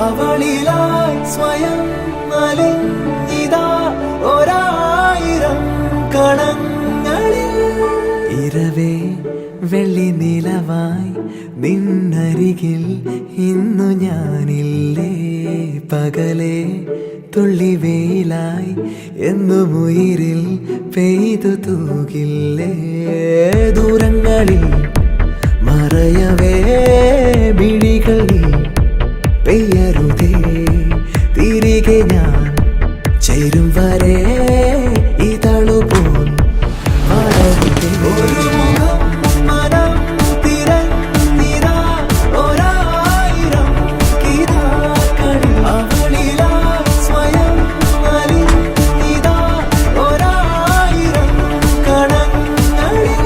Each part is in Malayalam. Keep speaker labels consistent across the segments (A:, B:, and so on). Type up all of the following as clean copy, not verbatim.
A: അവളിലായി സ്വയം അലിഞ്ഞിതാ ഒരായിരം കണങ്ങളിൽ. ഇരവേ വെള്ളി നിലവായി നിന്നരികിൽ ഇന്നു ഞാനില്ലേ. പകലേ തുള്ളി വെയിലായി എന്നും ഉയിരിൽ പെയ്തു തൂകില്ലേ. ദൂരങ്ങളിൽ മറയവേ മിഴികളിൽ പെയ്യരുതേ. തിരികെ ഞാൻ ചേരും വരെ ഇതളുപോൽ വളരുതേ. ഒരു മുഖം മനം തിരഞ്ഞിതാ ഒരായിരം കിനാക്കളിൽ. അവളിലായി സ്വയം അലിഞ്ഞിതാ ഒരായിരം കണങ്ങളിൽ.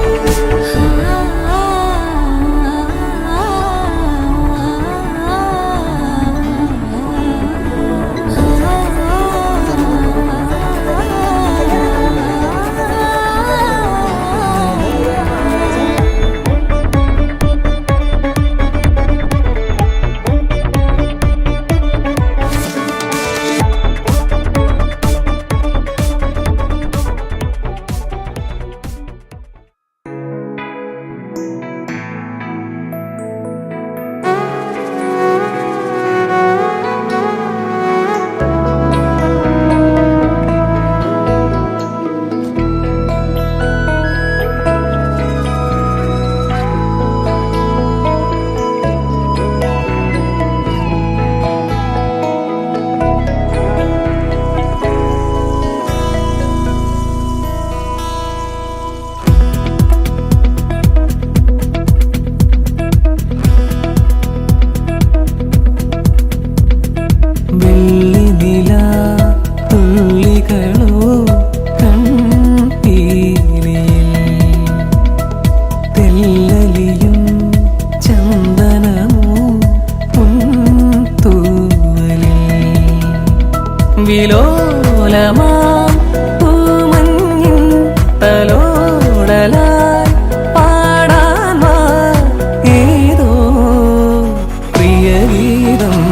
A: വിലോലമാം പൂമഞ്ഞിൻ തലോടലായി പാടാൻ വാ ഏതോ പ്രിയഗീതം.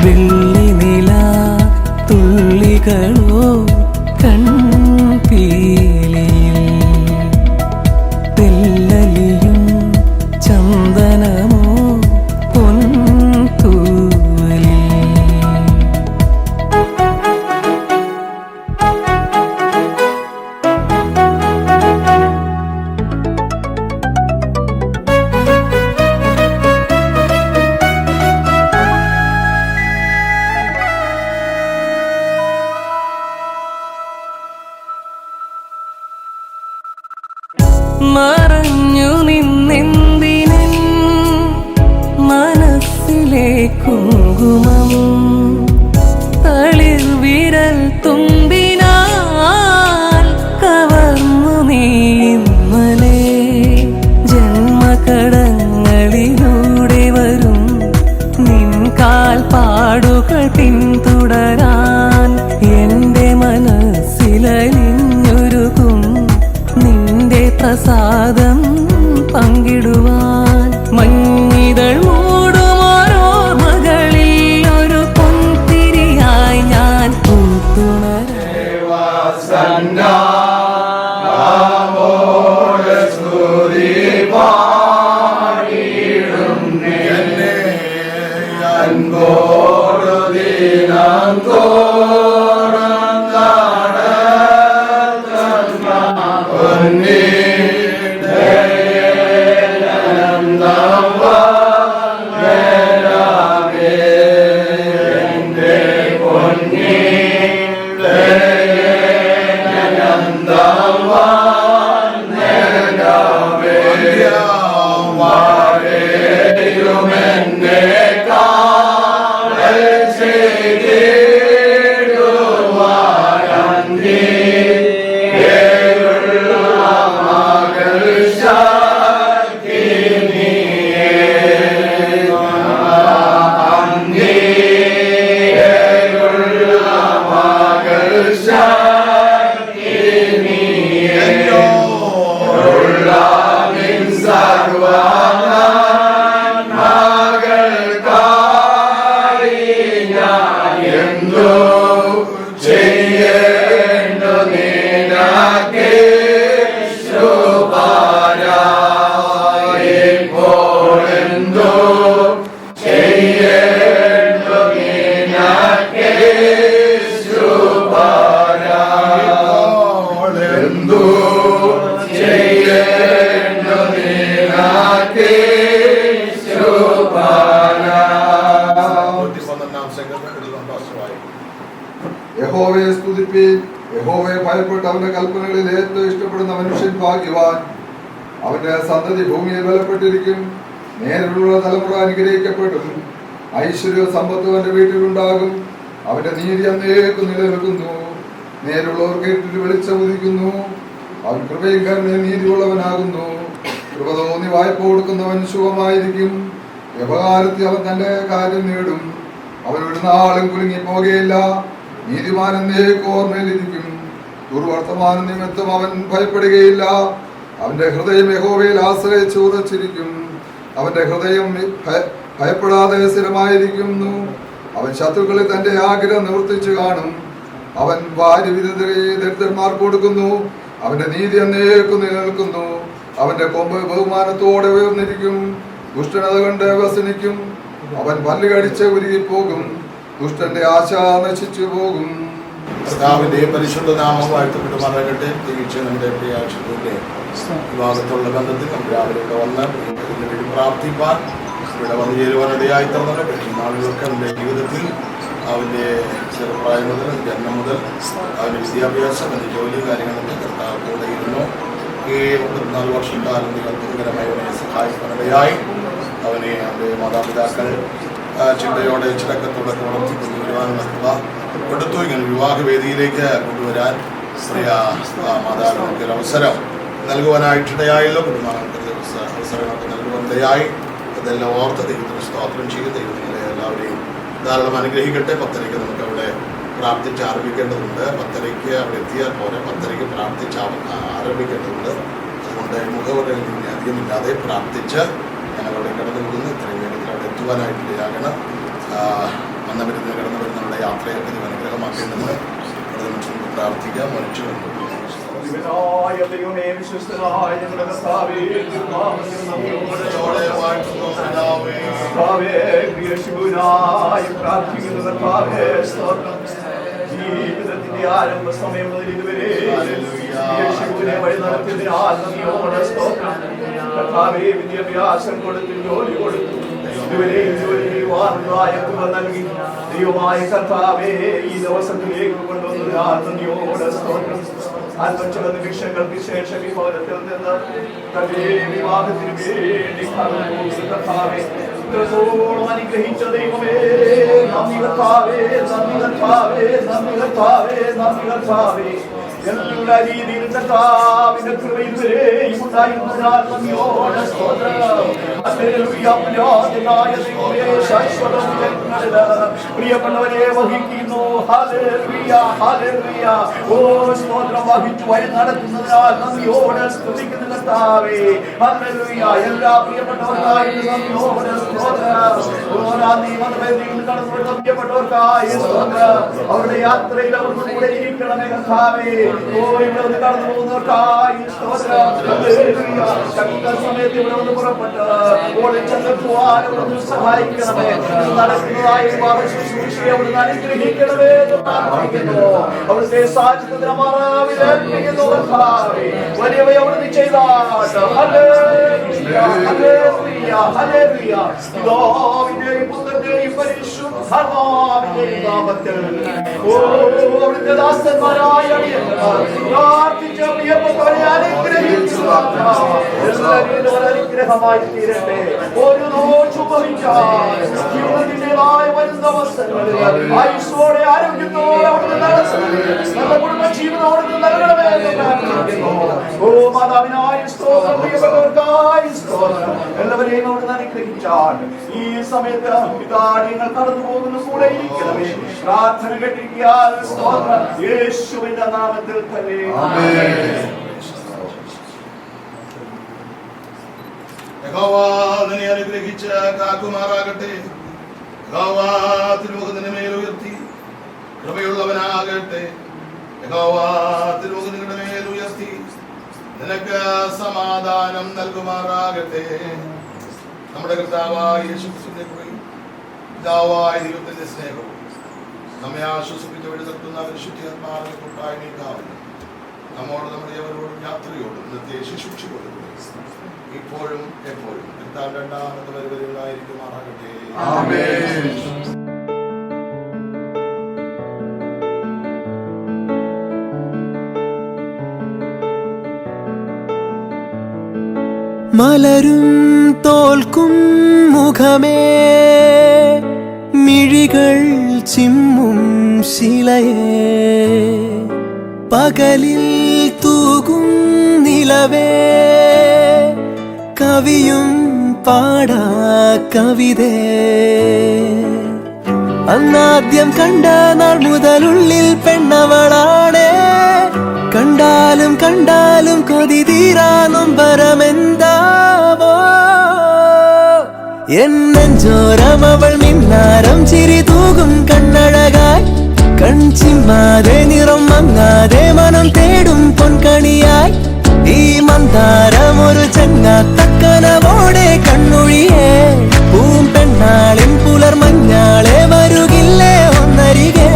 A: വെള്ളി നില തുള്ളികളോ കൺപീലിയിൽ. തെല്ലലിയും ചന്ദനമോ പൊൻതൂവലിൽ. മറഞ്ഞു നിന്നെന്തിനൻ മനസ്സിലെ കുങ്കുമം. തളിർ വിരൽ തുമ്പിനാൽ കവർന്നു നീ ഇന്നലെ. ജന്മകടങ്ങളിലൂടെ വരും നിൻ കാൽപ്പാടുകൾ പിന്തുടരാൻ എന്റെ മനസ്സിലലിഞ്ഞൊരുകും നിന്റെ പ്രസാദം പങ്കിടുവാൻ. മഞ്ഞിതൾ മൂടുമോരോർമകളിൽ ഒരു പൊൻതിരിയായി ഞാൻ പൂത്തുണരാൻ.
B: യഹോവയെ സ്തുതിപ്പീൻ. യഹോവയെ ഭയപ്പെട്ട് അവന്റെ കൽപ്പനകളിൽ ഏറ്റവും ഇഷ്ടപ്പെടുന്ന മനുഷ്യൻ ഭാഗ്യവാൻ. അവന്റെ സന്തതി ഭൂമിയിൽ ബലപ്പെട്ടിരിക്കും. നേരിലുള്ള തലമുറ അനുഗ്രഹിക്കപ്പെടും. ഐശ്വര്യ സമ്പത്ത് അവന്റെ വീട്ടിലുണ്ടാകും. അവന്റെ നീതി എന്നേക്കും നിലനിൽക്കുന്നു. നേരുള്ളവർക്ക് ഇരുട്ടിൽ വെളിച്ചം ഉദിക്കുന്നു. അവൻ കൃപയും കരുണയും നീതിയുള്ളവനാകുന്നു. കൃപ തോന്നി വായ്പ കൊടുക്കുന്നവൻ സുഖമായിരിക്കും. വ്യവഹാരത്തിൽ അവൻ തന്റെ കാര്യം നേടും. അവൻ ഒരു നാളും കുലുങ്ങി പോകുകയില്ല. നീതിമാൻ എന്നേക്കും ഓർമ്മയിലിരിക്കും. ദുർവർത്തമാന നിമിത്തം അവൻ ഭയപ്പെടുകയില്ല. അവന്റെ ഹൃദയം യഹോവയിൽ ആശ്രയിച്ച് ഉറച്ചിരിക്കും. അവന്റെ ഹൃദയം ഭയപ്പെടാതെ സ്ഥിരമായിരിക്കുന്നു. അവൻ ശത്രുക്കളിൽ തന്റെ ആഗ്രഹം നിവർത്തിച്ചു കാണും. അവൻ ദരിദ്രന്മാർക്ക് കൊടുക്കുന്നു. അവന്റെ നീതി എന്നേക്കും നിലനിൽക്കുന്നു. അവന്റെ കൊമ്പ് ബഹുമാനത്തോടെ ഉയർന്നിരിക്കും. ദുഷ്ടനത കൊണ്ട് വ്യസനിക്കും. അവൻ പല്ല് കടിച്ച് ഉരുകിപ്പോകും. ദുഷ്ടന്റെ ആശ നശിച്ചു പോകും.
C: കർത്താവിന്റെ പരിശുദ്ധ നാമം വാഴ്ത്തപ്പെടുമാറാകട്ടെ. തിരിച്ച് നമ്മുടെ പ്രിയ ഷിബുവിന്റെ വിവാഹത്തുള്ള ബന്ധത്തിൽ നമ്മൾ രാവിലെ ഇവിടെ വന്ന് ഇതിനു വേണ്ടി പ്രാർത്ഥിപ്പാൻ ഇവിടെ വന്നു ചേരുവാനിടയായി തന്നത്. നാളുകളൊക്കെ അവൻ്റെ ജീവിതത്തിൽ അവൻ്റെ ചെറുപ്രായം മുതൽ ജന്മം മുതൽ അവൻ്റെ വിദ്യാഭ്യാസം അവൻ്റെ ജോലി കാര്യങ്ങളൊക്കെ കർത്താവ് കൂടെ ഇരുന്നു. ഈ 34 വർഷക്കാലം അത്ഭുതകരമായി അവനെ സഹായിക്കാനിടയായി. അവനെ അവൻ്റെ മാതാപിതാക്കൾ ചിന്തയോടെ ചിടക്കത്തോടെ വളർത്തിക്കൊണ്ടുവരുവാനുള്ള കൃപ കൊടുത്തു. ഇങ്ങനെ വിവാഹവേദിയിലേക്ക് കൊണ്ടുവരാൻ പ്രിയ മാതാപിതാക്കൾക്ക് ഒരു അവസരം നൽകുവാനായിട്ടിടയായല്ലോ. കുടുംബാംഗങ്ങൾക്ക് അവസരങ്ങളൊക്കെ നൽകുവാനിടയായി. അതെല്ലാം ഓർത്ത് ദൈവത്തിന് സ്തോത്രം ചെയ്ത് ദൈവത്തിലെ എല്ലാവരെയും ധാരാളം അനുഗ്രഹിക്കട്ടെ. 10:30 നമുക്ക് അവിടെ പ്രാർത്ഥിച്ച് ആരംഭിക്കേണ്ടതുണ്ട്. 10:30 അവിടെ എത്തിയാൽ പോലെ 10:30 പ്രാർത്ഥിച്ച് ആരംഭിക്കേണ്ടതുണ്ട്. അതുകൊണ്ട് മുഖവരയിൽ അധികമില്ലാതെ പ്രാർത്ഥിച്ച് ഞങ്ങൾ അവിടെ കടന്നു പോകുന്നു. ഇത്രയും വേഗത്തിൽ അവിടെ എത്തുവാനായിട്ടിടയാകണം. വന്ന വരുന്ന കടന്നു വരുന്നവരുടെ യാത്രയൊക്കെ അനുഗ്രഹമാക്കേണ്ടത് പ്രാർത്ഥിക്കാം. മരിച്ചു
D: ജീവിതത്തിന്റെ ആരംഭ സമയം മുതൽ ഇതുവരെ വഴി നടത്തിയതിനാൽ കർത്താവേ വിദ്യാഭ്യാസം കൊടുത്ത് ജോലി കൊടുത്തു. ഇതുവരെ ജോലി ചെയ്യുവാനായ കൃപ നൽകി. ദൈവമായ കർത്താവേ ഈ ദിവസത്തിലേക്ക് കൊണ്ടുവന്നതിനാൽ നന്ദിയോടെ സ്തോത്രം. ചില നിമിഷങ്ങൾക്ക് ശേഷം ഈ ഭവനത്തിൽ നിന്ന് തന്റെ വിവാഹത്തിന് വേണ്ടി കർത്താവേ ഇത്രത്തോളം അനുഗ്രഹിച്ച ദൈവമേ നന്ദി കർത്താവേ, നന്ദി കർത്താവേ, നന്ദി കർത്താവേ, നന്ദി കർത്താവേ. എല്ലാ രീതിയിൽ കർത്താവിന്റെ കൃപയിൽ വരെയും ഉണ്ടായിരുന്നതിനാൽ നന്ദിയോടെ സ്തോത്രം. പ്രിയപ്പെട്ടവരെ വഹിക്കുന്നു. ഓ സ്തോത്രം വഹിച്ചു വഴി നടത്തുന്നതിനാൽ നന്ദിയോടെ സ്തുതിക്കുന്ന കർത്താവേ. എല്ലാ പ്രിയപ്പെട്ടവർക്കായി നന്ദിയോടെ സ്തോത്രം. പ്രിയപ്പെട്ടവർക്കായി സ്തോത്രം. അവരുടെ യാത്രയിൽ അവർക്ക് കൂടെ ഇരിക്കണമേ കർത്താവേ. ഓ ഇവിടെ ഒന്ന് കടന്നു പോകുന്നവർക്കായി സ്തോത്രം. സമയത്ത് ഇവിടെ ഒന്ന് പുറപ്പെട്ട് ഓടിച്ചെന്നെത്തുവാൻ അവിടെ സഹായിക്കണമേ. നടക്കുന്നതായി ശുശ്രൂഷയെ അവിടെ അനുഗ്രഹിക്കണമേ എന്ന് പ്രാർത്ഥിക്കുന്നു. അവിടുത്തെ സാക്ഷ്യത്തിന് മാറാവിലർപ്പിക്കുന്നു കർത്താവേ. വലിയവയെ അവിടുന്ന് ചെയ്താട്ട് പിതാവിന്റെയും പുത്രന്റെയും പരിശുദ്ധാത്മാവിന്റെയും നാമത്തിൽ ഓ അവിടുത്തെ ദാസന്മാരായ പ്രാർത്ഥിച്ച പ്രിയപ്പെട്ടവരെ അനുഗ്രഹിക്കുക. അനുഗ്രഹമായി തീരട്ടെ. ഒരു ദോഷം ഭവിക്കാൻ ജീവിതത്തിൻ്റെതായ വരുന്ന അവസരങ്ങളിൽ ആയുസ്സോടെ ആരോഗ്യത്തോടെ അവിടുന്ന് നടത്തുന്നത് നല്ല കുടുംബ ജീവിതം അവിടുന്ന് നൽകണമേ എന്ന് പ്രാർത്ഥിക്കുന്നു. ഓ മാതാവിനായ സ്തോത്രം, പ്രിയപ്പെട്ടവർക്കായി സ്തോത്രം. എല്ലാവരെയും അവിടുന്ന് അനുഗ്രഹിച്ചാൽ ഈ സമയത്ത് കാര്യങ്ങൾ കടന്നു പോകുന്ന കൂടെ ഇരിക്കണമേ. പ്രാർത്ഥന കേട്ടിരിക്കാൻ സ്തോത്രം. യേശുവിന്റെ നാമത്തിൽ തന്നെ
C: യഹോവയെ അനുഗ്രഹിച്ച് കാക്കുമാറാകട്ടെ. യഹോവ തിരുമുഖത്തിന്റെ മേലുയർത്തി കൃപയുള്ളവനാകട്ടെ. യഹോവ തിരുമുഖത്തിന്റെ മേലുയർത്തി നിനക്ക് സമാധാനം നൽകുമാറാകട്ടെ. നമ്മുടെ കർത്താവായ യേശുക്രിസ്തുവിന്റെ കൃപയും പിതാവായ ദൈവത്തിന്റെ സ്നേഹവും നമ്മെ ആശ്വസിപ്പിച്ച് വഴി നടത്തുന്ന പരിശുദ്ധാത്മാവിന്റെ കൂട്ടായ്മയാവുന്നു. നമ്മോട് നമ്മുടെ ഏവരോടും യാത്രയോടും ഇന്നത്തെ ശുശ്രൂഷയോടും ഇപ്പോഴും എപ്പോഴും രണ്ടാമത്തെ വരെ ഉണ്ടായിരിക്കുമാറാകട്ടെ.
A: മലരും തോൽക്കും മുഖമേ, മിഴികൾ ചിമ്മും ശിലയേ, പകലിൽ തൂകും നിലവേ, കവിയും പാടാ കവിതേ. അന്നാദ്യം കണ്ട നാൾ മുതലുള്ളിൽ പെണ്ണവളാണേ, കണ്ടാലും കണ്ടാലും കൊതി തീരാനും പരമെന്താവോ. എന്നെഞ്ചോരം അവൾ മിന്നാരം ചിരി തൂകും കണ്ണഴകായി, കൺചിമ്മാതെ നിറം മങ്ങാതെ മനം തേടും പൊൻകണിയായി. ഈ മന്ദാരം ഒരു ചങ്ങാത്തക്കനവോടെ കണ്ണൊഴിയേ, പൂമ്പെണ്ണാളിൻ പുലർമഞ്ഞാളെ വരുകില്ലേ ഒന്നരികെ.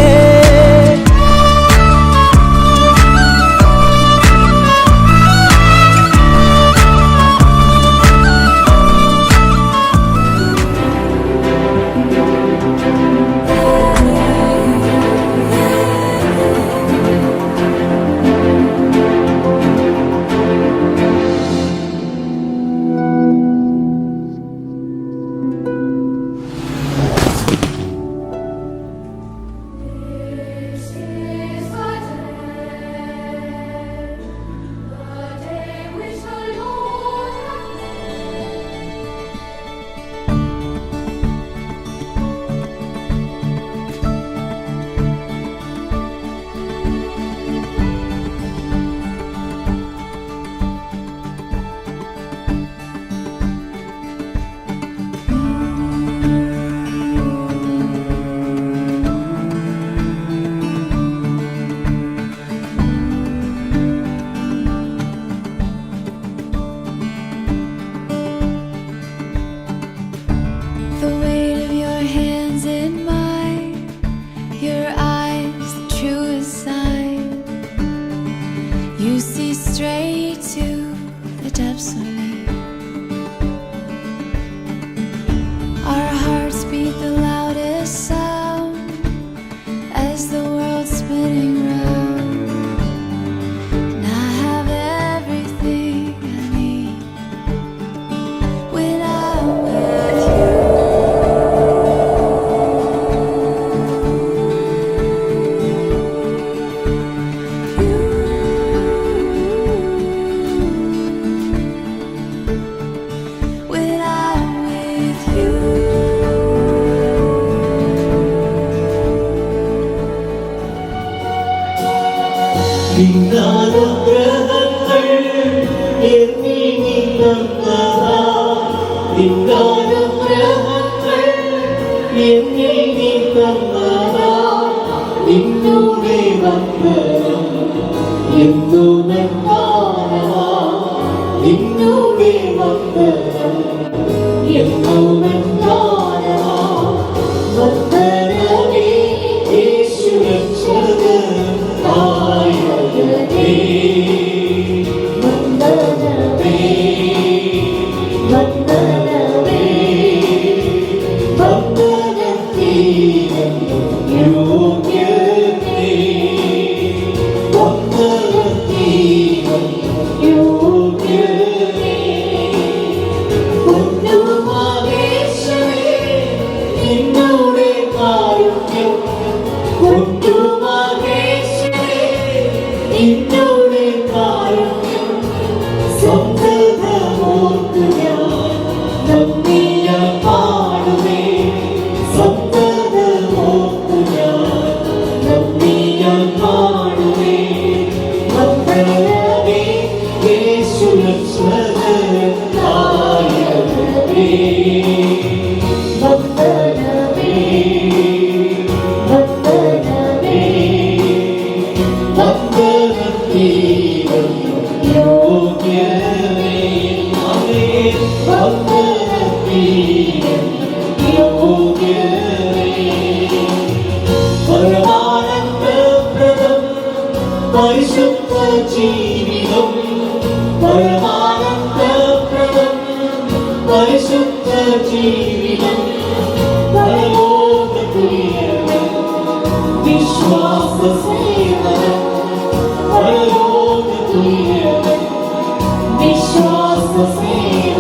E: Viశ్వాస సేవ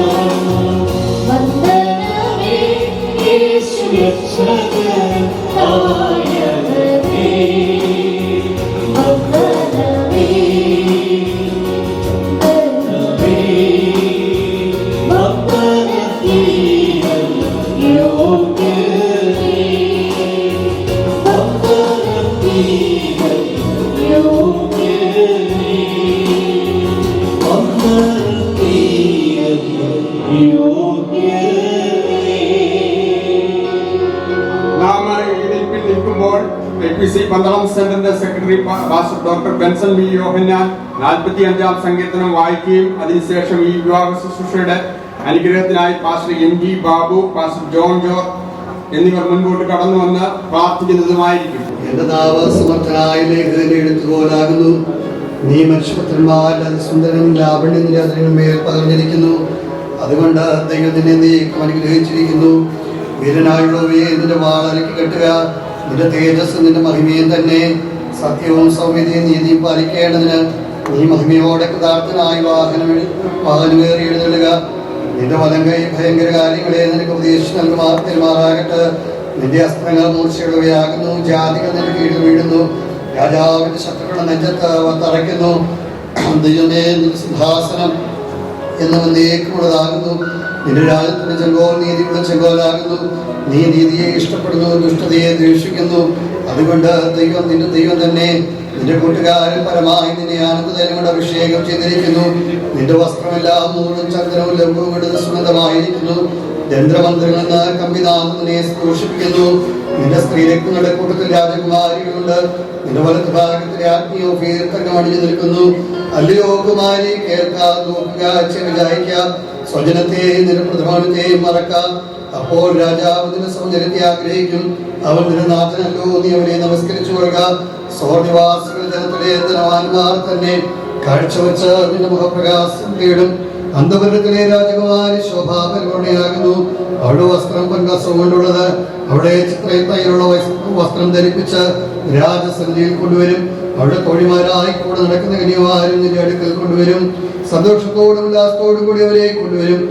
E: പന്തളം സെന്ററിന്റെ secretary pastor doctor Benson V Yohannan 45-ാം സങ്കീർത്തനം വായിക്കുകയും അതിനുശേഷം ഈ വിവാഹ ശുശ്രൂഷയുടെ അനുഗ്രഹത്തിനായി pastor M G Babu, pastor John George എന്നിവർ മുൻപോട്ട് കടന്നു വന്ന് പ്രാർത്ഥിക്കുന്നതുമായിരിക്കും.
F: എന്റെ നാവ് സമർത്ഥനായ ലേഖകനെ എടുത്തുപോലാകുന്നു. നീ മനുഷ്യപുത്രന്മാരുടെ അതിസുന്ദരം ലാവണ്യം മേൽ പകർന്നിരിക്കുന്നു. അതുകൊണ്ട് ദൈവത്തിനെ നീ അനുഗ്രഹിച്ചിരിക്കുന്നു. വീരനായുള്ളവയെ നിന്റെ വാളരക്കി കെട്ടുക. നിന്റെ തേജസ് നിന്റെ മഹിമയും തന്നെ. സത്യവും സൗമ്യതയും നീതിയും പാലിക്കേണ്ടതിന് നീ മഹിമയോടെ കൃതാർത്ഥനായി വാഹനമേറി എഴുന്നള്ളുക. നിന്റെ വലം കൈ ഭയങ്കര കാര്യങ്ങളെ നിനക്ക് ഉപദേശിച്ച് നൽകുമാറാകട്ടെ. നിന്റെ അസ്ത്രങ്ങൾ മൂർച്ചയുള്ളവയാകുന്നു. ജാതികൾ നിന്റെ കീഴിൽ വീഴുന്നു. രാജാവിന്റെ ശത്രുക്കളുടെ നെഞ്ചത്ത് തറയ്ക്കുന്നു. ദൈവമേ, നിന്റെ സിംഹാസനം എന്നും എന്നേക്കുമുള്ളതാകുന്നു. നിന്റെ രാജ്യത്തിന്റെ ചെങ്കോൽ നീതിയുള്ള ചെങ്കോലാകുന്നു. നീ നീതിയെ ഇഷ്ടപ്പെടുന്നു, ദുഷ്ടതയെ ദ്വേഷിക്കുന്നു. അതുകൊണ്ട് നിന്റെ ദൈവം തന്നെ നിന്റെ കൂട്ടുകാരൻ പരമായി നിന്നെ ആനന്ദതൈലം കൊണ്ട് അഭിഷേകം ചെയ്തിരിക്കുന്നു. നിന്റെ വസ്ത്രമെല്ലാം നൂലും ചന്ദനവും ലംബവും കൊണ്ട് സുഗന്ധമായിരിക്കുന്നു. യന്ത്രമന്ത്രങ്ങളിൽ നിന്ന് കമ്പിനാഥം നിന്നെ സ്പർശിപ്പിക്കുന്നു. നിന്റെ സ്ത്രീരത്നങ്ങളുടെ കൂട്ടത്തിൽ രാജകുമാരികളുണ്ട്. നിന്റെ വലത്ത് ഭാഗത്തിലെ ആത്മീയോ ഫീർത്തങ്കം അണിഞ്ഞു നിൽക്കുന്നു. അല്ലയോ കുമാരി, കേൾക്കാം, നോക്കുക, വിചാരിക്കാം. സ്വജനത്തെയും നിന്റെ പ്രധാനത്തെയും മറക്കാം. അപ്പോൾ രാജാവ് നിന്റെ സൗന്ദര്യത്തെ ആഗ്രഹിക്കും. അവൻ നിന്റെ നാഥനല്ലോ, നീ അവനെ നമസ്കരിച്ചു കൊള്ളുക. സ്വർനിവാസികളുടെ ജനത്തിലെ ധനവാന്മാർ തന്നെ കാഴ്ചവെച്ച് നിന്റെ മുഖപ്രകാശം തേടും. അന്തപുരത്തിലെ രാജകുമാരി ശോഭാപരിപൂർണയാകുന്നു. അവളുടെ വസ്ത്രം പൊൻകസവും കൊണ്ടുള്ളത്. അവിടെ ചിത്രത്തയിലുള്ള വസ്ത്രം ധരിപ്പിച്ച് രാജസന്നിധിയിൽ കൊണ്ടുവരും. അവിടെ തോഴിമാരായി കൂടെ നടക്കുന്ന കന്യമാരും നിന്റെ അടുക്കൽ കൊണ്ടുവരും. സന്തോഷത്തോടും ഉല്ലാസത്തോടും കൂടി അവരെ കൊണ്ടുവരും.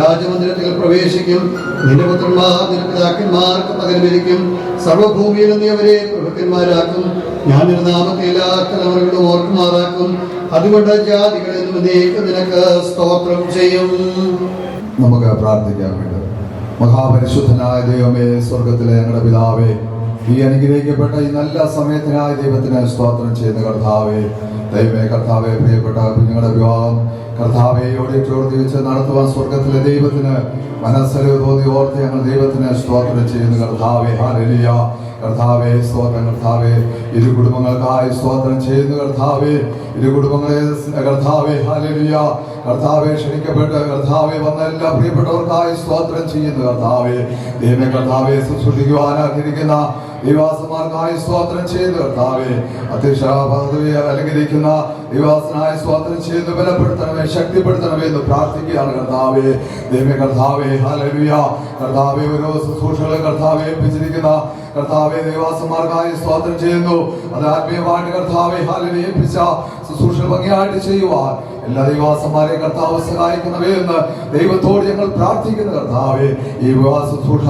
F: രാജമന്ദിരത്തിൽ പ്രവേശിക്കും. നിന്റെ പുത്രന്മാർ നിന്റെ പിതാക്കന്മാർക്ക് പകരമിരിക്കും. സർവഭൂമിയിലും നീ അവരെ പ്രഭുക്കന്മാരാക്കും. ഞാൻ നിന്റെ നാമത്തെ എല്ലാ തലമുറകളും ഓർക്കുമാറാക്കും. അതുകൊണ്ട് ജാതികളിൽ നിനക്ക് സ്തോത്രം ചെയ്യും.
B: നമുക്ക് പ്രാർത്ഥിക്കാൻ വേണ്ടി. മഹാപരിശുദ്ധനായ ദൈവമേ, സ്വർഗത്തിലെ ഞങ്ങളുടെ പിതാവേ, ഈ അനുഗ്രഹിക്കപ്പെട്ട ഈ നല്ല സമയത്തിനായ ദൈവത്തിന് സ്തോത്രം ചെയ്യുന്ന കർത്താവേ, ദൈവമേ കർത്താവേ, പ്രിയപ്പെട്ട കുഞ്ഞുങ്ങളുടെ വിവാഹം കർത്താവെ ഓടിച്ചോർത്തി വെച്ച് നടത്തുവാൻ സ്വർഗത്തിലെ ദൈവത്തിന് മനസ്സലിവ് തോന്നി ഓർത്ത് ഞങ്ങൾ ദൈവത്തിന് സ്തോത്രം ചെയ്യുന്നു കർത്താവേ. ഹല്ലേലൂയ കർത്താവേ, സ്തോത്രം കർത്താവേ. ഇരു കുടുംബങ്ങൾക്കായി സ്തോത്രം ചെയ്യുന്നു കർത്താവേ. ഇരു കുടുംബങ്ങളെ കർത്താവേ, ഹല്ലേലൂയ കർത്താവെ, ക്ഷണിക്കപ്പെട്ട് കർത്താവെ വന്ന എല്ലാ പ്രിയപ്പെട്ടവർക്കായി സ്തോത്രം ചെയ്യുന്നു കർത്താവെ. ദൈവമേ കർത്താവെ, ശുശ്രൂഷിക്കുവാനായിരിക്കുന്ന നിവാസന്മാർക്കായി സ്തോത്രം ചെയ്യുന്നു കർത്താവെ. അധ്യക്ഷ പദവി അലങ്കരിക്കുന്ന നിവാസനായ സ്തോത്രം ചെയ്യുന്നു. ബലപ്പെടുത്തണമേ, ശക്തിപ്പെടുത്തണമേ എന്ന് പ്രാർത്ഥിക്കുകയാണ് കർത്താവെ. ദൈവമേ കർത്താവെ, ഹല്ലേലൂയ കർത്താവെ, ഓരോ ശുശ്രൂഷകളെ കർത്താവെ ഏൽപ്പിച്ചിരിക്കുന്ന കർത്താവെ നിവാസന്മാർക്കായി സ്തോത്രം ചെയ്യുന്നു. അത് ആത്മീയമായിട്ട് കർത്താവെ ഹല്ലേലൂയ ഏൽപ്പിച്ച ശുശ്രൂഷ ഭംഗിയായിട്ട് ചെയ്യുവാൻ എല്ലാ ദൈവാസന്മാരെ കർത്താവ് സഹായിക്കണമേ എന്ന് ദൈവത്തോട് ഞങ്ങൾ പ്രാർത്ഥിക്കുന്നു കർത്താവെ. ഈ വിവാഹ ശുശ്രൂഷ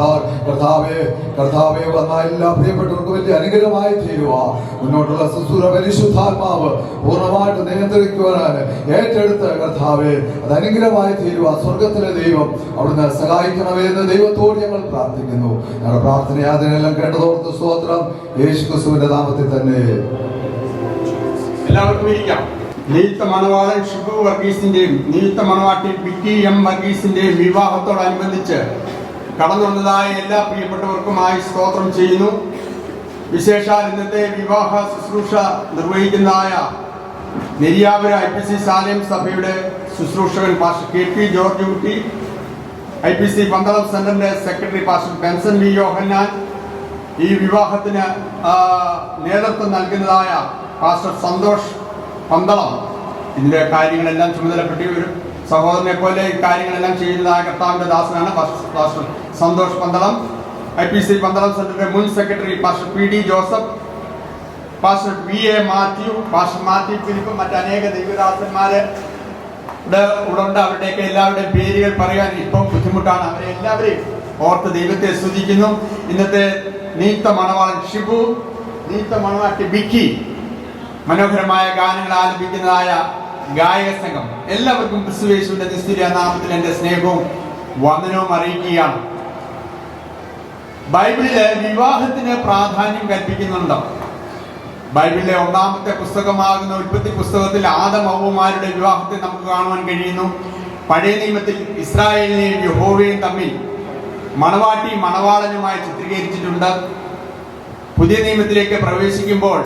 B: കർത്താവെ വന്ന എല്ലാ പ്രിയപ്പെട്ടവർക്കും വലിയ അനുഗ്രഹമായി തീരുവാ. മുന്നോട്ടുള്ള ശുശ്രൂഷ പരിശുദ്ധാത്മാവ് പൂർണ്ണമായിട്ട് നിയന്ത്രിക്കുവാൻ ഏറ്റെടുത്ത് കർത്താവെ അത് അനുഗ്രഹമായി തീരുവാ. സ്വർഗത്തിലെ ദൈവം അവിടുന്ന് സഹായിക്കണമേ എന്ന് ദൈവത്തോട് ഞങ്ങൾ പ്രാർത്ഥിക്കുന്നു. ഞങ്ങളുടെ പ്രാർത്ഥന അതിനെല്ലാം കേട്ടതോർത്ത് സ്തോത്രം. യേശു ക്രിസ്തുവിന്റെ നാമത്തിൽ തന്നെ.
E: എല്ലാവർക്കും ഇരിക്കാം. നിയുക്ത മണവാളൻ ഷിബു വർഗീസിന്റെയും നിയുക്ത മണവാട്ടി ബിക്കി എം വർഗീസിന്റെയും വിവാഹത്തോടനുബന്ധിച്ച് കടന്നു വന്നതായ എല്ലാ പ്രിയപ്പെട്ടവർക്കുമായി സ്തോത്രം ചെയ്യുന്നു. വിശേഷാൽ ഇന്നത്തെ വിവാഹ ശുശ്രൂഷ നിർവഹിക്കുന്നതായ നെരിയാപുര IPC സാലേം സഭയുടെ ശുശ്രൂഷകൻ പാസ്റ്റർ KP ജോർജ് കുട്ടി, IPC പന്തളം സെന്ററിന്റെ സെക്രട്ടറി പാസ്റ്റർ ബെൻസൺ വി യോഹന്നാൻ, ഈ വിവാഹത്തിന് നേതൃത്വം നൽകുന്നതായ പാസ്റ്റർ സന്തോഷ് പന്തളം, ഇതിന്റെ കാര്യങ്ങളെല്ലാം ചുമതലപ്പെട്ടി ഒരു സഹോദരനെ പോലെ ഈ കാര്യങ്ങളെല്ലാം ചെയ്യുന്നതായ കർത്താവിന്റെ ദാസനാണ് പാസ്റ്റർ സന്തോഷ് പന്തളം. IPC പന്തളം സെന്ററിന്റെ മുൻ secretary pastor PD Joseph, pastor VA Matthew, pastor Matthew Philip, മറ്റനേക ദൈവദാസന്മാര് ഉണ്ട്. അവരുടെയൊക്കെ എല്ലാവരുടെയും പേരുകൾ പറയാൻ ഇപ്പം ബുദ്ധിമുട്ടാണ്. അവരെ എല്ലാവരെയും ഓർത്ത് ദൈവത്തെ സ്തുതിക്കുന്നു. ഇന്നത്തെ നീത്ത മണവാളൻ ഷിബു, നീത്ത മണവാട്ടി ബിക്കി, മനോഹരമായ ഗാനങ്ങൾ ആലപിക്കുന്നതായ ഗായക സംഘം എല്ലാവർക്കും ക്രിസ്തുയേശുവിന്റെ നിസ്തുല്യ നാമത്തിൽ എന്റെ സ്നേഹവും വന്ദനവും അറിയിക്കുകയാണ്. ബൈബിളില് വിവാഹത്തിന് പ്രാധാന്യം കൽപ്പിക്കുന്നുണ്ട്. ബൈബിളിലെ ഒന്നാമത്തെ പുസ്തകമാകുന്ന ഉൽപ്പത്തി പുസ്തകത്തിൽ ആദം ഹവ്വമാരുടെ വിവാഹത്തെ നമുക്ക് കാണുവാൻ കഴിയുന്നു. പഴയ നിയമത്തിൽ ഇസ്രായേലിനെയും യഹോവയും തമ്മിൽ മണവാട്ടി മണവാളനുമായി ചിത്രീകരിച്ചിട്ടുണ്ട്. പുതിയ നിയമത്തിലേക്ക് പ്രവേശിക്കുമ്പോൾ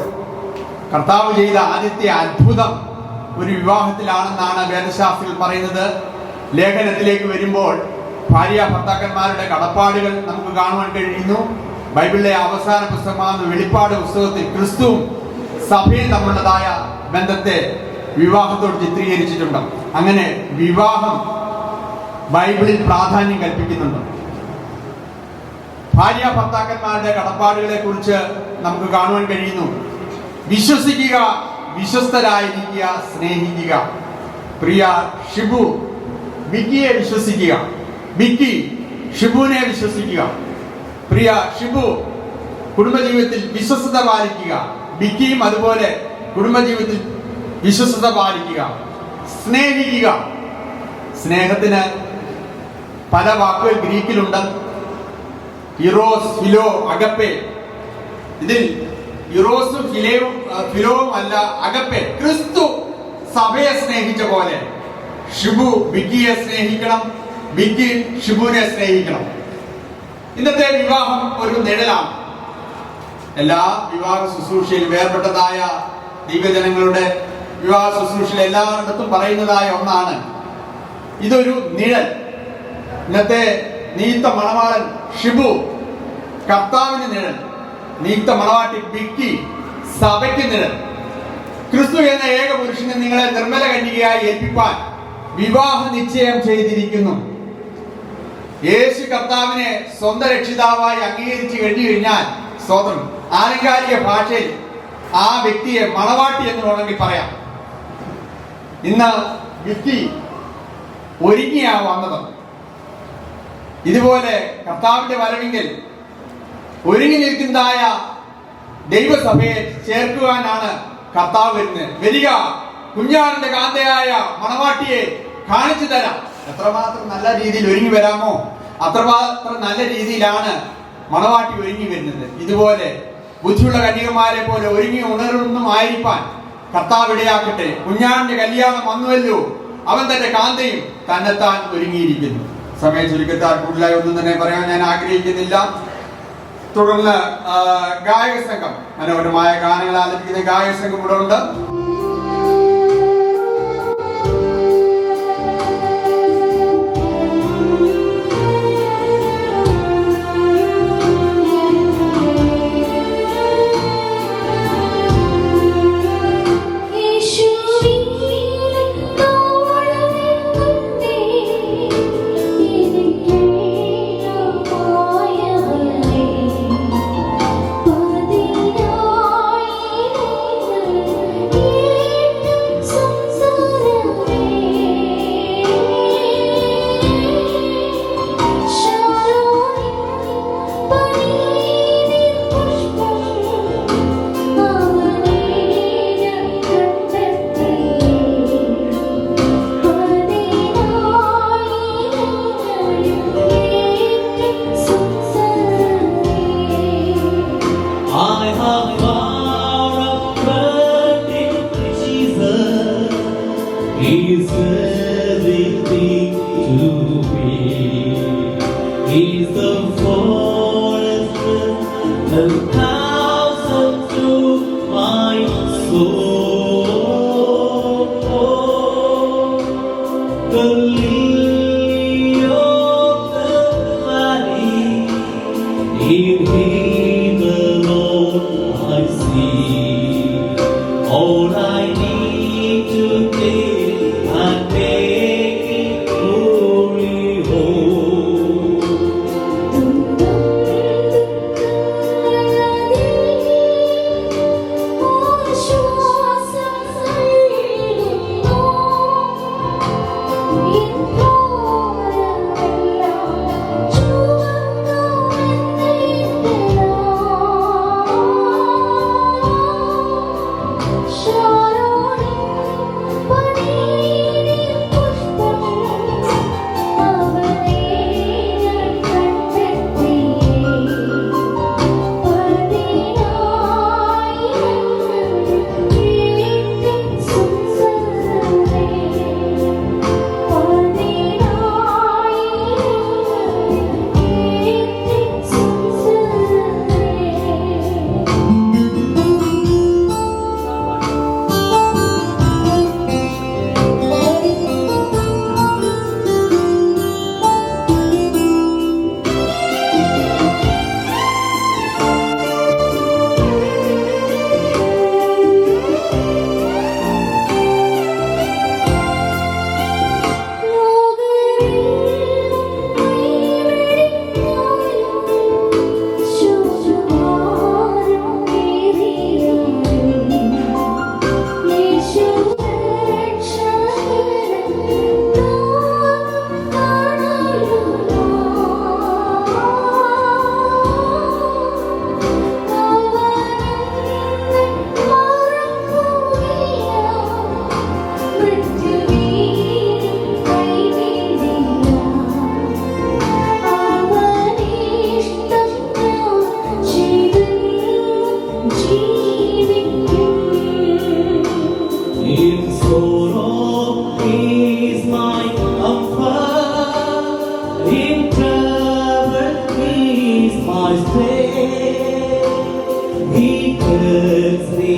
E: കർത്താവ് ചെയ്ത ആദ്യത്തെ അത്ഭുതം ഒരു വിവാഹത്തിലാണെന്നാണ് വേദശാസ്ത്രത്തിൽ പറയുന്നത്. ലേഖനത്തിലേക്ക് വരുമ്പോൾ ഭാര്യ ഭർത്താക്കന്മാരുടെ കടപ്പാടുകൾ നമുക്ക് കാണുവാൻ കഴിയുന്നു. ബൈബിളിലെ അവസാന പുസ്തകമാകുന്ന വെളിപ്പാട് പുസ്തകത്തിൽ ക്രിസ്തുവും സഭയും തമ്മിലുള്ളതായ ബന്ധത്തെ വിവാഹത്തോട് ചിത്രീകരിച്ചിട്ടുണ്ട്. അങ്ങനെ വിവാഹം ബൈബിളിൽ പ്രാധാന്യം കൽപ്പിക്കുന്നുണ്ട്. ഭാര്യ ഭർത്താക്കന്മാരുടെ കടപ്പാടുകളെ കുറിച്ച് നമുക്ക് കാണുവാൻ കഴിയുന്നു. വിശ്വസിക്കുക, വിശ്വസ്തരായിരിക്കുക, സ്നേഹിക്കുക. പ്രിയ ഷിബു ബിക്കിയെ വിശ്വസിക്കുക, ബിക്കി ഷിബുവിനെ വിശ്വസിക്കുക. പ്രിയ ഷിബു കുടുംബജീവിതത്തിൽ വിശ്വസ്തത പാലിക്കുക, ബിക്കിയും അതുപോലെ കുടുംബജീവിതത്തിൽ വിശ്വസ്തത പാലിക്കുക. സ്നേഹിക്കുക. സ്നേഹത്തിന് പല വാക്കുകൾ ഗ്രീക്കിലുണ്ട്. Eros, Philo, agape. ഇതിൽ ഇറോസും ഫിലോവും അല്ല, അഗപ്പെ. ക്രിസ്തു സഭയെ സ്നേഹിച്ച പോലെ ഷിബു ബിക്കിയെ സ്നേഹിക്കണം, ബിക്കി ഷിബുവിനെ സ്നേഹിക്കണം. ഇന്നത്തെ വിവാഹം ഒരു നിഴലാണ്. എല്ലാ വിവാഹ ശുശ്രൂഷയിൽ വേർപെട്ടതായ ദൈവജനങ്ങളുടെ വിവാഹ ശുശ്രൂഷയിൽ എല്ലായിടത്തും പറയുന്നതായ ഒന്നാണ്, ഇതൊരു നിഴൽ. ഇന്നത്തെ നീത്ത മണവാളൻ ഷിബു കർത്താവിന് നിഴൽ, നീത്ത മണവാട്ടി ബിക്കി സഭയ്ക്ക് നിഴൽ. ക്രിസ്തു എന്ന ഏക പുരുഷനെ നിങ്ങളെ നിർമ്മല കന്യകയായി ഏൽപ്പിക്കാൻ വിവാഹ നിശ്ചയം ചെയ്തിരിക്കുന്നു. യേശു കർത്താവിനെ സ്വന്തം രക്ഷിതാവായി അംഗീകരിച്ചു കഴിഞ്ഞു കഴിഞ്ഞാൽ സ്വതം ആലങ്കാരിക ഭാഷയിൽ ആ വ്യക്തിയെ മണവാട്ടി എന്ന് വേണമെങ്കിൽ പറയാം. ഇന്ന് ബിക്കി ഒരുങ്ങിയാ വന്നത്. ഇതുപോലെ കർത്താവിന്റെ വരവെങ്കിൽ ഒരുങ്ങി നിൽക്കുന്നതായ ദൈവസഭയെ ചേർക്കുവാനാണ് കർത്താവ് വരുന്നത്. വരിക, കുഞ്ഞാറിന്റെ കാന്തയായ മണവാട്ടിയെ കാണിച്ചു തരാം. എത്രമാത്രം നല്ല രീതിയിൽ ഒരുങ്ങി വരാമോ അത്രമാത്രം നല്ല രീതിയിലാണ് മണവാട്ടി ഒരുങ്ങി വരുന്നത്. ഇതുപോലെ ബുദ്ധിയുള്ള കന്യകമാരെ പോലെ ഒരുങ്ങി ഉണർന്നും ആയിരിക്കാൻ കർത്താവ് ഇടയാക്കട്ടെ. കുഞ്ഞാറിന്റെ കല്യാണം വന്നുവല്ലോ, അവൻ തന്റെ കാന്തയും തന്നെത്താൻ ഒരുങ്ങിയിരിക്കുന്നു. സമയ ചുരുക്കത്താൽ കൂടുതലായി ഒന്നും തന്നെ പറയാൻ ഞാൻ ആഗ്രഹിക്കുന്നില്ല. തുടർന്ന് ഗായക സംഘം, മനോഹരമായ ഗാനങ്ങൾ ആലപിക്കുന്ന ഗായക സംഘം ഇവിടെ ഉണ്ട്.
G: He's everything to me. He's the forest and house unto my soul. The lily of the valley, in Him alone I see all I need to give and make it fully whole.
H: In
G: In sorrow He is my comfort, in trouble He is my stay. He takes the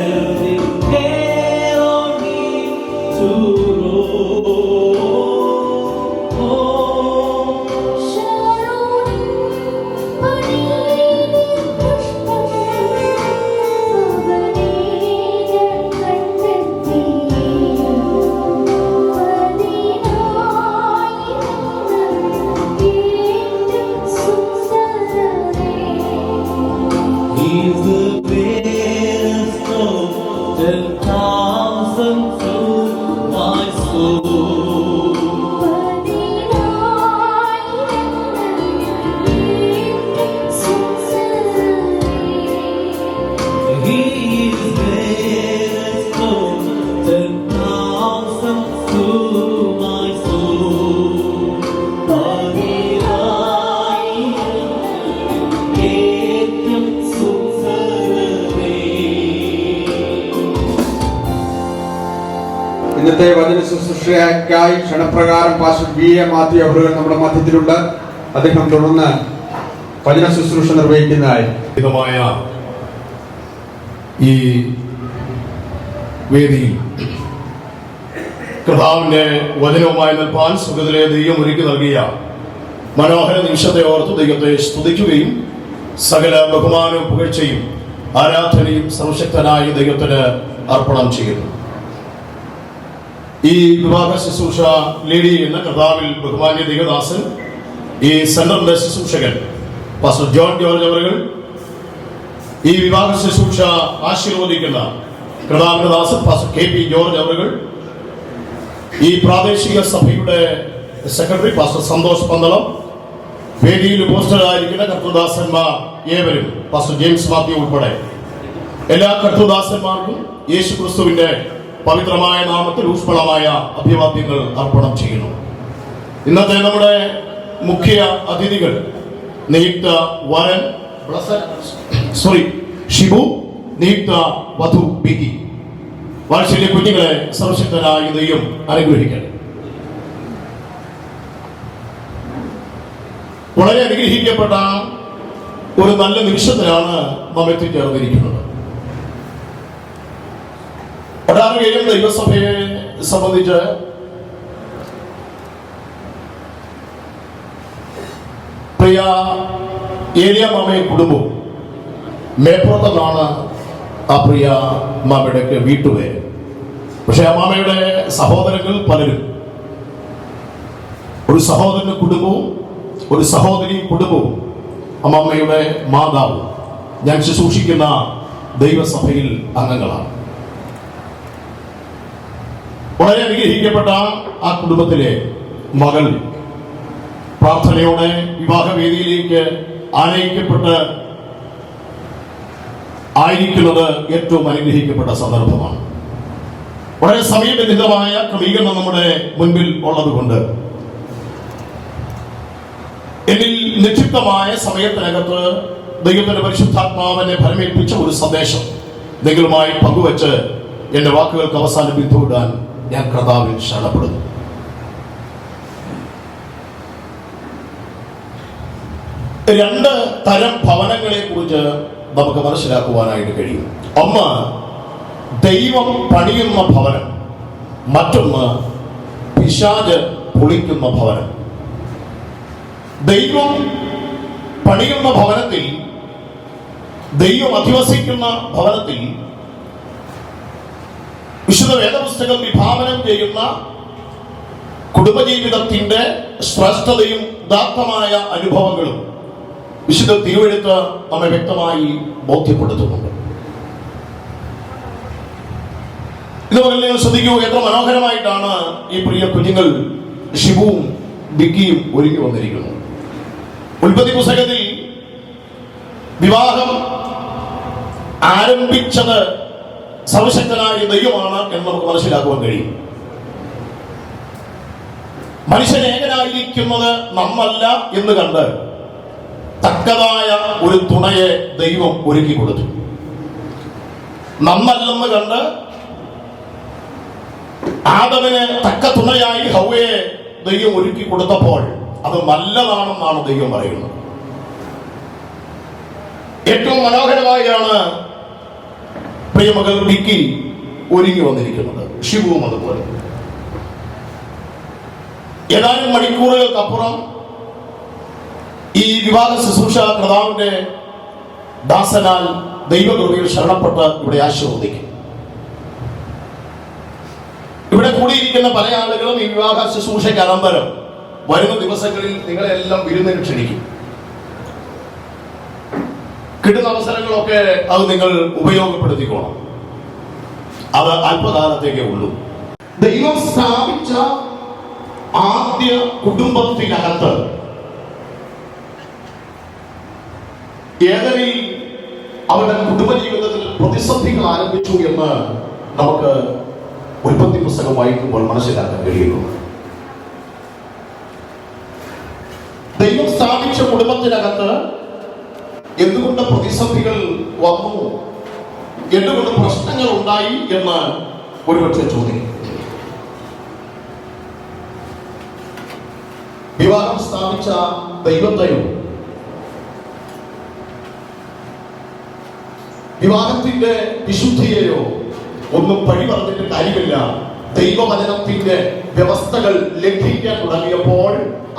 G: every care on me to roam. He's the greatest of 10,000 to my soul. He is greatest of 10,000 to my soul.
E: ഇന്നത്തെ വചന ശുശ്രൂഷയ്ക്കായി ക്ഷണപ്രകാരം പാസ്റ്റർ B.A. മാത്യു അവர்கள் നമ്മുടെ മധ്യത്തിലുണ്ട്. അദ്ദേഹം തുടർന്ന് വചന ശുശ്രൂഷ നിർവഹിക്കുന്നതായി.
C: ഈ വേദിയിൽ കർത്താവിന്റെ വചനവുമായി നിൽപ്പാൻ സുഖത്തിലെ ദൈവം ഒരുക്കി നൽകിയ മനോഹര നിമിഷത്തെ ഓർത്ത് ദൈവത്തെ സ്തുതിക്കുകയും സകല ബഹുമാനവും പുകഴ്ചയും ആരാധനയും സർവശക്തനായ ദൈവത്തിന് അർപ്പണം ചെയ്യുന്നു. ഈ വിവാഹ ശുശ്രൂഷ ലീഡ് ചെയ്യുന്ന കർത്താവിൽ ബഹുമാന്യ ദൈവദാസൻ, ഈ സെന്ററിന്റെ ശുശ്രൂഷകൻ പാസ്റ്റർ ജോൺ ജോർജ് അവர்கள், ഈ വിവാഹ ശുശ്രൂഷ ആശീർവദിക്കുന്ന കർത്താവിന്റെ ദാസൻ പാസ്റ്റർ KP ജോർജ് അവர்கள், ഈ പ്രാദേശിക സഭയുടെ സെക്രട്ടറി പാസ്റ്റർ സന്തോഷ് പന്തളം, വേദിയിൽ പോസ്റ്ററായിരിക്കുന്ന കർത്തൃദാസന്മാർ ഏവരും, പാസ്റ്റർ ജെയിംസ് മാത്യു ഉൾപ്പെടെ എല്ലാ കർത്തൃദാസന്മാർക്കും യേശു ക്രിസ്തുവിന്റെ പവിത്രമായ നാമത്തിൽ ഊഷ്മളമായ അഭിവാദ്യങ്ങൾ അർപ്പണം ചെയ്യുന്നു. ഇന്നത്തെ നമ്മുടെ മുഖ്യ അതിഥികൾ നിയുക്ത വരൻ ഷിബു, നിയുക്ത വധു ബിക്കി. വാത്സല്യ കുഞ്ഞുങ്ങളെ സർവശക്തനായ ദൈവം അനുഗ്രഹിക്കട്ടെ. വളരെ അനുഗ്രഹിക്കപ്പെട്ട ഒരു നല്ല നിമിഷത്തിലാണ് നാം എത്തിച്ചേർന്നിരിക്കുന്നത്. ഒടാറുകയും ദൈവസഭയെ സംബന്ധിച്ച് പ്രിയ ഏലിയ മാമയെ കുടുംബവും മേപ്പുറത്തെന്നാണ് ആ പ്രിയ മാമയുടെ വീട്ടുപേര്. പക്ഷെ ആ മാമയുടെ സഹോദരങ്ങൾ പലരും, ഒരു സഹോദരന്റെ കുടുംബവും ഒരു സഹോദരി കുടുംബവും അമ്മമ്മയുടെ മാതാവും ഞാൻ ശുശ്രൂഷിക്കുന്ന ദൈവസഭയിൽ അംഗങ്ങളാണ്. വളരെ അനുഗ്രഹിക്കപ്പെട്ട ആ കുടുംബത്തിലെ മകൾ പ്രാർത്ഥനയോടെ വിവാഹവേദിയിലേക്ക് ആനയിക്കപ്പെട്ട് ആയിരിക്കുന്നത് ഏറ്റവും അനുഗ്രഹിക്കപ്പെട്ട സന്ദർഭമാണ്. വളരെ സമയബന്ധിതമായ ക്രമീകരണം നമ്മുടെ മുൻപിൽ ഉള്ളതുകൊണ്ട് എന്നിൽ നിക്ഷിപ്തമായ സമയത്തിനകത്ത് ദൈവത്തിന്റെ പരിശുദ്ധാത്മാവിനെ ഫലമേൽപ്പിച്ച ഒരു സന്ദേശം നിങ്ങളുമായി പങ്കുവെച്ച് എന്റെ വാക്കുകൾക്ക് അവസാനം ബിന്ദുവിടാൻ ഞാൻ കർത്താവിൽ ശരണപ്പെടുന്നു. രണ്ട് തരം ഭവനങ്ങളെ കുറിച്ച് നമുക്ക് മനസ്സിലാക്കുവാനായിട്ട് കഴിയും. ഒന്ന് ദൈവം പണിയുന്ന ഭവനം, മറ്റൊന്ന് പിശാച് പൊളിക്കുന്ന ഭവനം. ദൈവം പണിയുന്ന ഭവനത്തിൽ, ദൈവം അധിവസിക്കുന്ന ഭവനത്തിൽ വിശുദ്ധ വേദപുസ്തകം വിഭാവനം ചെയ്യുന്ന കുടുംബജീവിതത്തിന്റെ ശ്രേഷ്ഠതയും ഉദാത്തമായ അനുഭവങ്ങളും വിശുദ്ധ തിരുവെഴുത്ത് നമ്മെ വ്യക്തമായി ബോധ്യപ്പെടുത്തുന്നുണ്ട്. ഇതുപോലെ ശ്രദ്ധിക്കൂ, എത്ര മനോഹരമായിട്ടാണ് ഈ പ്രിയ കുഞ്ഞുങ്ങൾ ഷിബുവും ബിക്കിയും ഒരുങ്ങി വന്നിരിക്കുന്നത്. ഉൽപ്പത്തി പുസ്തകത്തിൽ വിവാഹം ആരംഭിച്ചത് സർവശക്തനായ ദൈവമാണ് എന്ന് നമുക്ക് മനസ്സിലാക്കുവാൻ കഴിയും. മനുഷ്യൻ ഏകനായിരിക്കുന്നത് നമ്മല്ല എന്ന് കണ്ട് തക്കതായ ഒരു തുണയെ ദൈവം ഒരുക്കി കൊടുത്തു. നമ്മല്ലെന്ന് കണ്ട് ആദമിന് തക്ക തുണയായി ഹവ്വയെ ദൈവം ഒരുക്കി കൊടുത്തപ്പോൾ അത് നല്ലതാണെന്നാണ് ദൈവം പറയുന്നത്. ഏറ്റവും മനോഹരമായാണ് പ്രിയമകൾ വിക്കി ഒരുങ്ങി വന്നിരിക്കുന്നത്, ഷിബുവും അതുപോലെ. ഏതാനും മണിക്കൂറുകൾക്കപ്പുറം ഈ വിവാഹ ശുശ്രൂഷ കർത്താവിന്റെ ദാസനാൽ ദൈവകൃപയിൽ ശരണപ്പെട്ട് ഇവിടെ ആശീർവദിക്കും. ഇവിടെ കൂടിയിരിക്കുന്ന പല ആളുകളും ഈ വിവാഹ ശുശ്രൂഷയ്ക്ക് അനന്തരം വരുന്ന ദിവസങ്ങളിൽ നിങ്ങളെല്ലാം വിരുന്നിന് ക്ഷണിക്കും. കിട്ടുന്ന അവസരങ്ങളൊക്കെ അത് നിങ്ങൾ ഉപയോഗപ്പെടുത്തിക്കോണം. അത് അല്പകാലത്തേക്കേ ഉള്ളൂ. ദൈവം സ്ഥാപിച്ച ആദ്യ കുടുംബത്തിനകത്ത് ഏതനിൽ അവരുടെ കുടുംബജീവിതത്തിൽ പ്രതിസന്ധികൾ ആരംഭിച്ചു എന്ന് നമുക്ക് ഉൽപ്പത്തി പുസ്തകം വായിക്കുമ്പോൾ മനസ്സിലാക്കാൻ കഴിയുന്നു. ദൈവം സ്ഥാപിച്ച കുടുംബത്തിനകത്ത് എന്തുകൊണ്ട് പ്രതിസന്ധികൾ വന്നു, എന്തുകൊണ്ട് പ്രശ്നങ്ങൾ ഉണ്ടായി എന്ന് ഒരുപക്ഷെ ചോദിക്കും. വിവാഹം സ്ഥാപിച്ച ദൈവത്തെയോ വിവാഹത്തിന്റെ വിശുദ്ധിയെയോ ഒന്നും പഴി പറഞ്ഞിട്ട് കാര്യമില്ല. ദൈവവചനത്തിന്റെ വ്യവസ്ഥകൾ ലംഘിക്കാൻ തുടങ്ങിയപ്പോൾ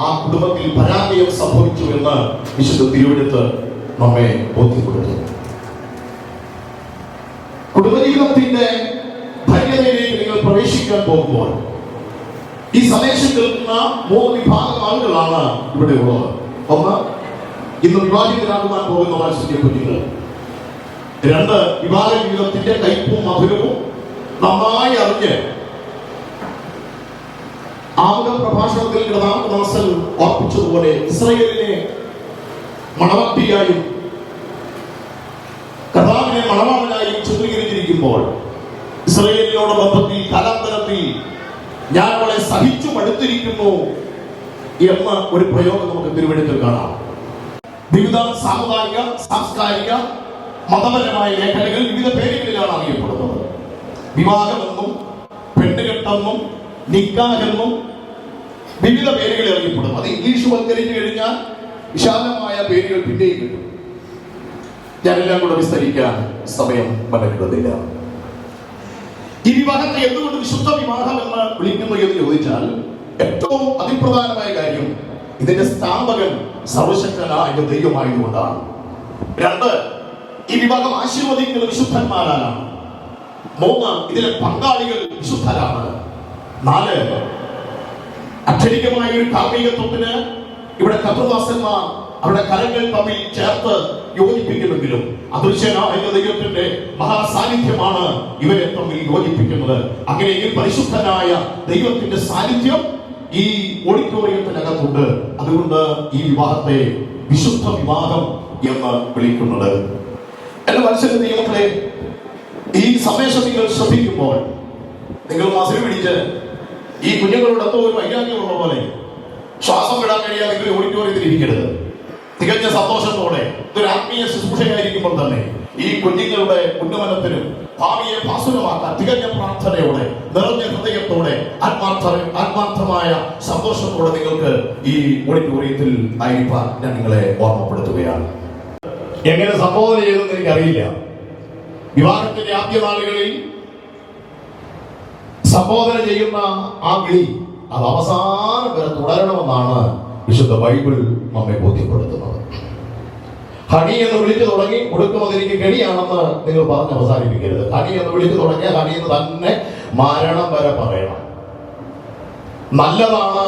C: ആ കുടുംബത്തിൽ പരാജയം സംഭവിച്ചു എന്ന് വിശുദ്ധ തിരുവെഴുത്ത് നമ്മെ ബോധ്യപ്പെടുത്തുന്നു. കുടുംബജീവിതത്തിന്റെ ധന്യതയിലേക്ക് നിങ്ങൾ പ്രവേശിക്കാൻ പോകുമ്പോൾ ഈ സന്ദേശം കേൾക്കുന്ന 3 വിഭാഗം ആളുകളാണ് ഇവിടെ ഉള്ളത്. ഒന്ന്, ഇന്ന് വിവാഹിതരാകുവാൻ പോകുന്ന മത്സര കുഞ്ഞുങ്ങൾ. 2, വിവാഹ ജീവിതത്തിന്റെ കയ്പും മധുരവും നന്നായി അറിഞ്ഞ് ആമുഖ പ്രഭാഷണത്തിൽ കർത്താവ് ഓർപ്പിച്ചതുപോലെ ഇസ്രായേലിനെ മണവാട്ടിയായും കർത്താവിനെ മണവാളനായും ചിത്രീകരിച്ചിരിക്കുമ്പോൾ ഇസ്രായേലിനോട് ബന്ധത്തിൽ കാലാന്തരത്തിൽ ഞാൻ അവളെ സഹിച്ചു മടുത്തിരിക്കുന്നു എന്ന ഒരു പ്രയോഗം നമുക്ക് തിരുവെഴുത്തിൽ കാണാം. വിവിധ സാമുദായിക, സാംസ്കാരിക, മതപരമായ മേഖലകൾ വിവിധ പേരുകളിലാണ് അറിയപ്പെടുന്നത്. വിവാഹമെന്നും പെണ്ണുകെട്ടെന്നും നിക്കാഹെന്നും വിവിധ പേരുകളിൽ അറിയപ്പെടും. അത് ഇംഗ്ലീഷ് വൽക്കരിച്ചു കഴിഞ്ഞാൽ വിശാലമായ പേരുകൾ പിന്നെയും കിട്ടും. ഞാനെല്ലാം കൂടെ വിസ്തരിക്കാൻ സമയം മനസ്സിലില്ല. ഈ വിവാഹത്തെ എന്തുകൊണ്ട് വിശുദ്ധ വിവാഹം എന്ന് വിളിക്കുന്നു എന്ന് ചോദിച്ചാൽ ഏറ്റവും അതിപ്രധാനമായ കാര്യം ഇതിന്റെ സ്ഥാപകൻ സർവശക്തനായ ദൈവമായതുകൊണ്ടാണ്. 2, ഈ വിവാഹം ആശീർവദിക്കുന്ന വിശുദ്ധന്മാരാണ്. 3, ഇതിലെ പങ്കാളികൾ വിശുദ്ധരാണ്. 4, അക്ഷരികമായ ഒരു കാർമ്മികത്വത്തിന് ഇവിടെ കർത്തൃദാസന്മാർ അവരുടെ കരങ്ങൾ തമ്മിൽ ചേർത്ത് യോജിപ്പിക്കുമെങ്കിലും അദൃശ്യനായ ദൈവത്തിന്റെ മഹാസാന്നിധ്യമാണ് ഇവരെ തമ്മിൽ യോജിപ്പിക്കുന്നത്. അങ്ങനെയെങ്കിൽ പരിശുദ്ധനായ ദൈവത്തിന്റെ സാന്നിധ്യം ഈ ഓഡിറ്റോറിയത്തിനകത്തുണ്ട്. അതുകൊണ്ട് ഈ വിവാഹത്തെ വിശുദ്ധ വിവാഹം എന്ന് വിളിക്കുന്നത്. എന്റെ മനുഷ്യന്റെ നിയമങ്ങളെ ഈ സന്ദേശം നിങ്ങൾ ശ്രദ്ധിക്കുമ്പോൾ നിങ്ങൾ മസിൽ പിടിച്ച് ഈ കുഞ്ഞുങ്ങളോട് എന്തോ ഒരു വൈരാഗ്യമുള്ള പോലെ ശ്വാസം വിടാൻ കഴിയാതെ നിങ്ങൾ ഓഡിറ്റോറിയത്തിൽ ഇരിക്കരുത്. തികഞ്ഞ സന്തോഷത്തോടെ ഇതൊരു ആത്മീയ ശുശ്രൂഷയായിരിക്കുമ്പോൾ തന്നെ ഈ കുഞ്ഞുങ്ങളുടെ ഉന്നമനത്തിനും ഭാവിയെ ഭാസുരമാക്കാൻ തികഞ്ഞ പ്രാർത്ഥനയോടെ നിറഞ്ഞ ഹൃദയത്തോടെ ആത്മാർത്ഥമായ സന്തോഷത്തോടെ നിങ്ങൾക്ക് ഈ ഓഡിറ്റോറിയത്തിൽ ആയിരിക്കാൻ ഞാൻ നിങ്ങളെ ഓർമ്മപ്പെടുത്തുകയാണ്. എങ്ങനെ സംബോധന ചെയ്തെന്ന് എനിക്കറിയില്ല. വിവാഹത്തിന്റെ ആദ്യ നാളുകളിൽ സംബോധന ചെയ്യുന്ന ആ വിളി അത് അവസാനം വരെ തുടരണമെന്നാണ് വിശുദ്ധ ബൈബിൾ നമ്മെ ബോധ്യപ്പെടുത്തുന്നത്. ഹണി എന്ന് വിളിച്ചു തുടങ്ങി കൊടുക്കുന്നത് എനിക്ക് കെണിയാണെന്ന് നിങ്ങൾ പറഞ്ഞ് അവസാനിപ്പിക്കരുത്. ഹണി എന്ന് വിളിച്ചു തുടങ്ങിയ ഹണി എന്ന് തന്നെ മരണം വരെ പറയണം. നല്ലതാണ്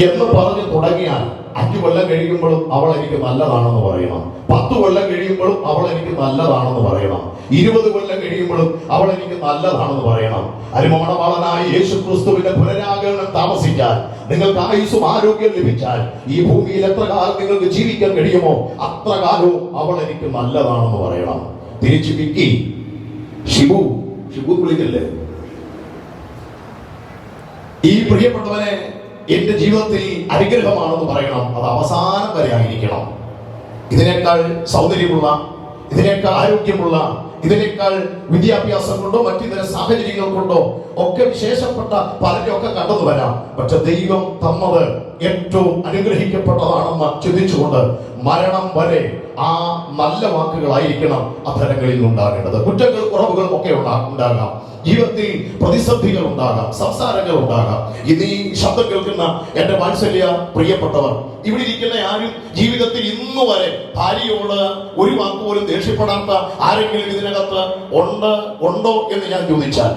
C: എന്ന് പറഞ്ഞ് തുടങ്ങിയാൽ 5 കൊല്ലം കഴിയുമ്പോഴും അവൾ എനിക്ക് നല്ലതാണെന്ന് പറയണം. 10 കൊല്ലം കഴിയുമ്പോഴും അവൾ എനിക്ക് നല്ലതാണെന്ന് പറയണം. 20 കൊല്ലം കഴിയുമ്പോഴും അവൾ എനിക്ക് നല്ലതാണെന്ന് പറയണം. അരിമണവാളനായ യേശു ക്രിസ്തുവിന്റെ പുനരാഗമനം താമസിച്ചാൽ, നിങ്ങൾക്ക് ആയുസ്സും ആരോഗ്യം ലഭിച്ചാൽ, ഈ ഭൂമിയിൽ എത്ര കാലം നിങ്ങൾക്ക് ജീവിക്കാൻ കഴിയുമോ അത്ര കാലവും അവൾ എനിക്ക് നല്ലതാണെന്ന് പറയണം. തിരിച്ചു വിക്കി ഷിബു വിളിക്കല്ലേ, ഈ പ്രിയപ്പെട്ടവനെ എന്റെ ജീവിതത്തിൽ അനുഗ്രഹമാണെന്ന് പറയണം. അത് അവസാനം വരെ ആയിരിക്കണം. ഇതിനേക്കാൾ സൗന്ദര്യമുള്ള, ഇതിനേക്കാൾ ആരോഗ്യമുള്ള, ഇതിനേക്കാൾ വിദ്യാഭ്യാസം കൊണ്ടോ മറ്റിതര സാഹചര്യങ്ങൾ കൊണ്ടോ ഒക്കെ വിശേഷപ്പെട്ട പലരെയൊക്കെ കണ്ടെന്നു വരാം. പക്ഷെ ദൈവം തന്നത് ഏറ്റവും അനുഗ്രഹിക്കപ്പെട്ടതാണെന്ന് ചിന്തിച്ചുകൊണ്ട് മരണം വരെ ആ നല്ല വാക്കുകളായിരിക്കണം അധരങ്ങളിൽ ഉണ്ടാകേണ്ടത്. കുറ്റങ്ങൾ കുറവുകളും ഒക്കെ ഉണ്ടാകാം, ജീവിതത്തിൽ പ്രതിസന്ധികൾ ഉണ്ടാകാം, സംസാരങ്ങൾ ഉണ്ടാകാം. ഇത് ഈ ശബ്ദം കേൾക്കുന്ന എന്റെ വാത്സല്യ പ്രിയപ്പെട്ടവർ, ഇവിടെ ഇരിക്കുന്ന ആരും ജീവിതത്തിൽ ഇന്നു വരെ ഭാര്യയോട് ഒരു വാക്ക് പോലും ദേഷ്യപ്പെടാത്ത ആരെങ്കിലും ഇതിനകത്ത് ഉണ്ടോ എന്ന് ഞാൻ ചോദിച്ചാൽ,